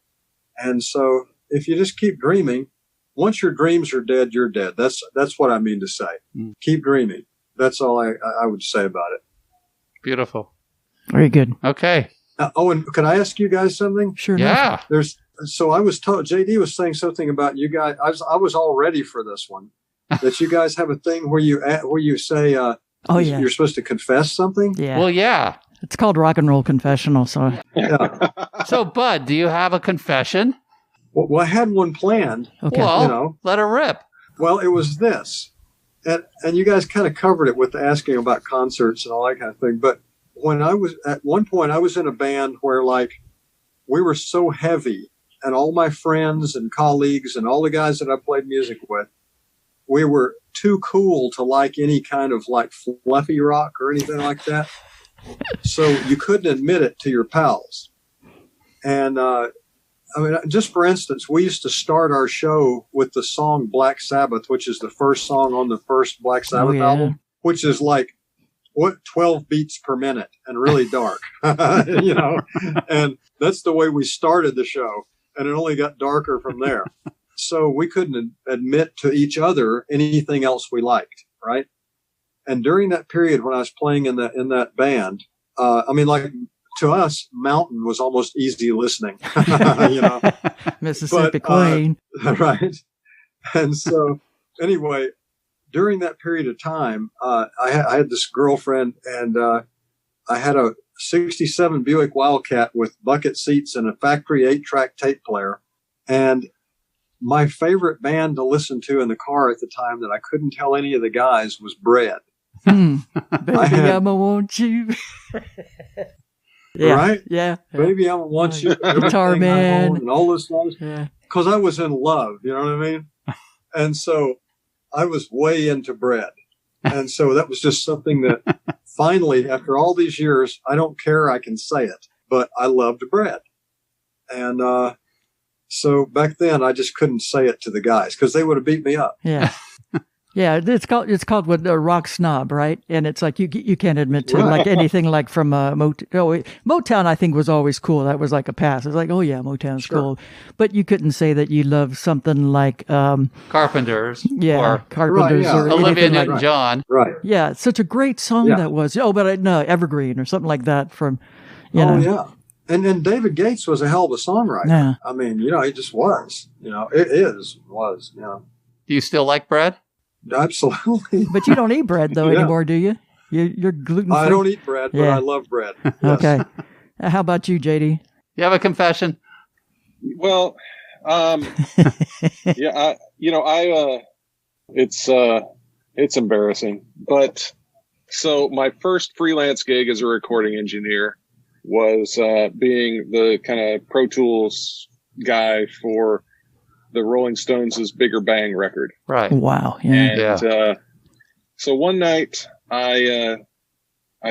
And so if you just keep dreaming, once your dreams are dead, you're dead. That's what I mean to say. Keep dreaming. That's all I would say about it. Beautiful. Very good. Okay. And could I ask you guys something? Sure. Yeah. There's so I was told, JD was saying something about you guys. I was all ready for this one, that you guys have a thing where you say, you're supposed to confess something. Yeah. Well, yeah. It's called Rock and Roll Confessional. So, Yeah. So, Bud, do you have a confession? Well, I had one planned. okay. Well, let her rip. Well, it was this, and you guys kind of covered it with asking about concerts and all that kind of thing. But when at one point, I was in a band where like we were so heavy, and all my friends and colleagues and all the guys that I played music with, we were too cool to like any kind of like fluffy rock or anything like that. So you couldn't admit it to your pals. And, I mean, just for instance, we used to start our show with the song Black Sabbath, which is the first song on the first Black Sabbath album, which is like, 12 beats per minute and really dark, you know, and that's the way we started the show. And it only got darker from there. So we couldn't admit to each other anything else we liked. Right. And during that period when I was playing in that band, I mean, like to us, Mountain was almost easy listening, you know, Mississippi Queen. Right. And so anyway, during that period of time, I had this girlfriend, and I had a 67 Buick Wildcat with bucket seats and a factory 8-track tape player. And my favorite band to listen to in the car at the time that I couldn't tell any of the guys was Bread. Baby, I'ma want you. Yeah. Right? Yeah. Baby, I'ma want you. Guitar Man. And all those songs. Yeah. Because I was in love, you know what I mean? And so I was way into Bread. And so that was just something that finally, after all these years, I don't care, I can say it, but I loved Bread. And so back then I just couldn't say it to the guys because they would have beat me up. Yeah. Yeah, it's called what rock snob, right? And it's like you can't admit to like anything like from Motown. Motown, I think, was always cool. That was like a pass. It's like, oh yeah, Motown's cool, but you couldn't say that you love something like Carpenters. Yeah, or Carpenters, right, yeah. or Olivia anything like Newton-John. Right. Yeah, such a great song that was. Oh, but no, Evergreen or something like that from. You know. Yeah. And David Gates was a hell of a songwriter. Yeah. I mean, you know, he just was. You know, was. You know. Do you still like Bread? Absolutely. But you don't eat bread though anymore, do you? You're gluten free. I don't eat bread, but I love bread. Yes. Okay. How about you, JD? You have a confession? Well, yeah, it's embarrassing, but so my first freelance gig as a recording engineer was being the kind of Pro Tools guy for the Rolling Stones' Bigger Bang record. Right. Wow. Yeah. And so one night I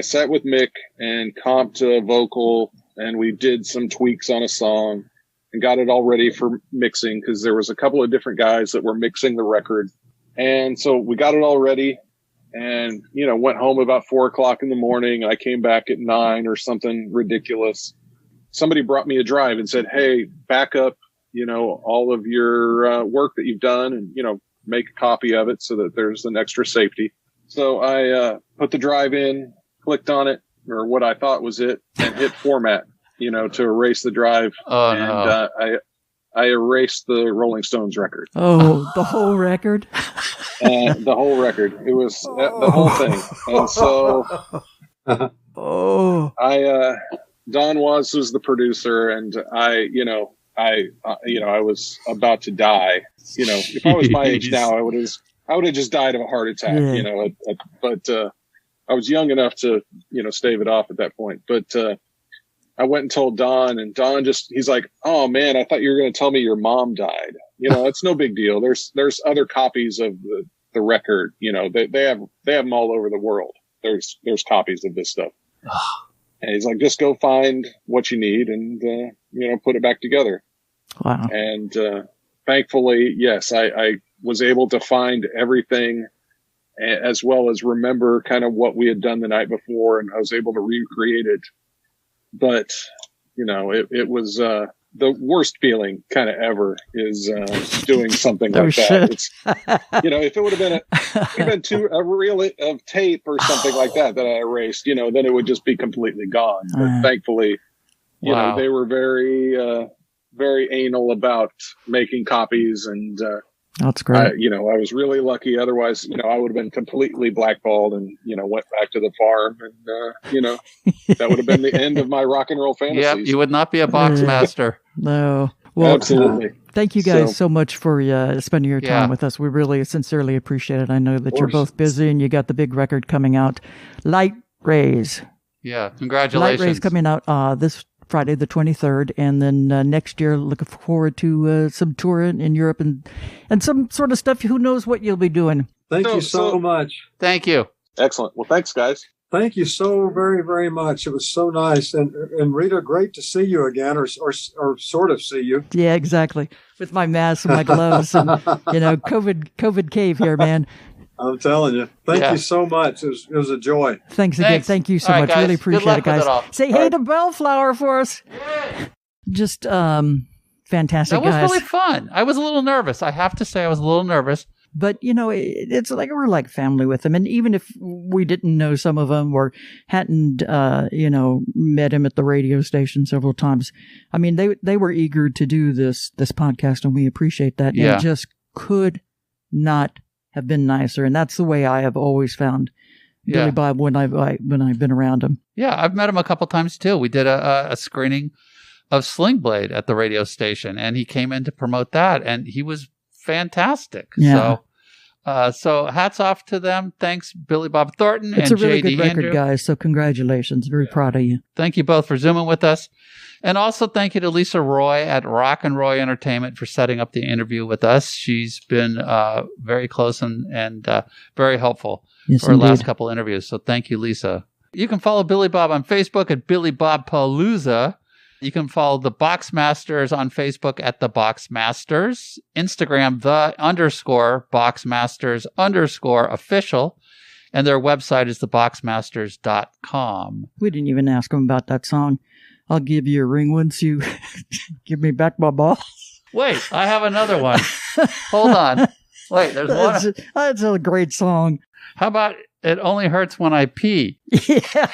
sat with Mick and comped a vocal, and we did some tweaks on a song and got it all ready for mixing because there was a couple of different guys that were mixing the record. And so we got it all ready and, you know, went home about 4:00 in the morning. I came back at 9 or something ridiculous. Somebody brought me a drive and said, hey, back up, you know, all of your work that you've done and, you know, make a copy of it so that there's an extra safety. So I put the drive in, clicked on it, or what I thought was it, and hit format, you know, to erase the drive. Oh, and, no. I erased the Rolling Stones record. Oh, the whole record? The whole record. It was the whole thing. And so Don Was the producer, and I was about to die. You know, if I was my age now, I would have just died of a heart attack. Yeah. You know, but I was young enough to, you know, stave it off at that point. But I went and told Don, and Don he's like, "Oh man, I thought you were going to tell me your mom died." You know, it's no big deal. There's other copies of the record. You know, they have them all over the world. There's copies of this stuff. And he's like, just go find what you need and, you know, put it back together. Wow. And, thankfully, yes, I was able to find everything as well as remember kind of what we had done the night before. And I was able to recreate it. But, you know, it was, the worst feeling kind of ever is, doing something like that. It's, you know, if it would have been a reel of tape or something like that I erased, you know, then it would just be completely gone. But thankfully, you know, they were very very anal about making copies, and That's great. I was really lucky. Otherwise, I would have been completely blackballed and, went back to the farm, and, that would have been the end of my rock and roll fantasies. Yep, you would not be a Boxmaster. No. Well, absolutely. Thank you guys so much for spending your time with us. We really sincerely appreciate it. I know that you're both busy and you got the big record coming out, Light Rays. Yeah, congratulations. Light Rays coming out this Friday the 23rd, and then next year looking forward to some touring in Europe and some sort of stuff. Who knows what you'll be doing. Thank you so much. Thank you. Excellent. Well, thanks, guys. Thank you so very, very much. It was so nice. And Rita, great to see you again, or sort of see you. Yeah, exactly. With my mask and my gloves and, COVID cave here, man. I'm telling you. Thank you so much. It was a joy. Thanks again. Thank you so much. Guys. Really appreciate it, guys. Say hey to Bellflower for us. Yay. Just fantastic, guys. That was really fun. I was a little nervous. I have to say I was a little nervous. But, it's like we're like family with them. And even if we didn't know some of them or hadn't, met him at the radio station several times, I mean, they were eager to do this podcast, and we appreciate that. Yeah. And just could not have been nicer. And that's the way I have always found Billy Bob when I've been around him. Yeah, I've met him a couple times too. We did a screening of Sling Blade at the radio station, and he came in to promote that, and he was fantastic. Yeah. So hats off to them. Thanks, Billy Bob Thornton it's and a really JD good record, Andrew. guys. So congratulations. Very proud of you. Thank you both for Zooming with us. And also thank you to Lisa Roy at Rock and Roy Entertainment for setting up the interview with us. She's been very close and very helpful for the last couple interviews. So thank you, Lisa. You can follow Billy Bob on Facebook at Billy Bob Palooza. You can follow the Boxmasters on Facebook at the Boxmasters, Instagram _Boxmasters_official, and their website is theboxmasters.com. We didn't even ask them about that song. I'll give you a ring once you give me back my ball. Wait, I have another one. Hold on. Wait, there's one. That's a great song. How about It Only Hurts When I Pee? Yeah.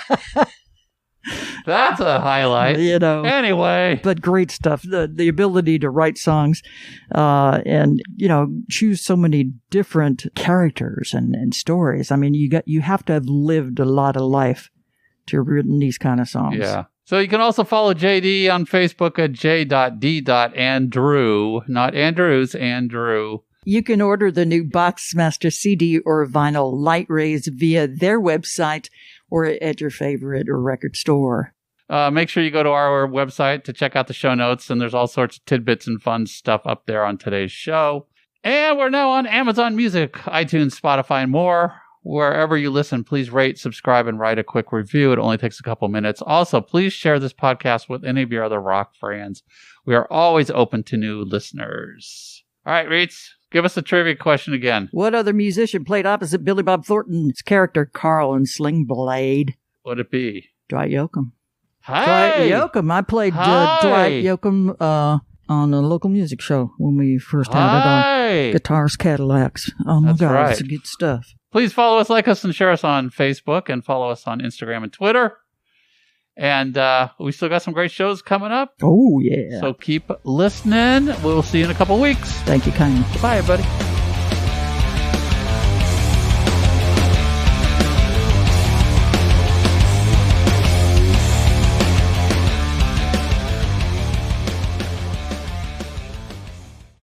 That's a highlight. Anyway. But great stuff. The ability to write songs and, choose so many different characters and stories. I mean, you have to have lived a lot of life to have written these kind of songs. Yeah. So you can also follow JD on Facebook at j.d.andrew, not Andrews, Andrew. You can order the new Boxmaster CD or vinyl Light Rays via their website or at your favorite record store. Make sure you go to our website to check out the show notes, and there's all sorts of tidbits and fun stuff up there on today's show. And we're now on Amazon Music, iTunes, Spotify, and more. Wherever you listen, please rate, subscribe, and write a quick review. It only takes a couple minutes. Also, please share this podcast with any of your other rock friends. We are always open to new listeners. All right, Reitz, give us a trivia question again. What other musician played opposite Billy Bob Thornton's character Carl in Sling Blade? Would it be? Dwight Yoakam. Hi! Dwight Yoakam. I played Dwight Yoakam on a local music show when we first had it on Guitars Cadillacs. Oh my God, it's good stuff. Please follow us, like us, and share us on Facebook, and follow us on Instagram and Twitter. And we still got some great shows coming up. Oh, yeah. So keep listening. We'll see you in a couple weeks. Thank you kindly. Bye, everybody.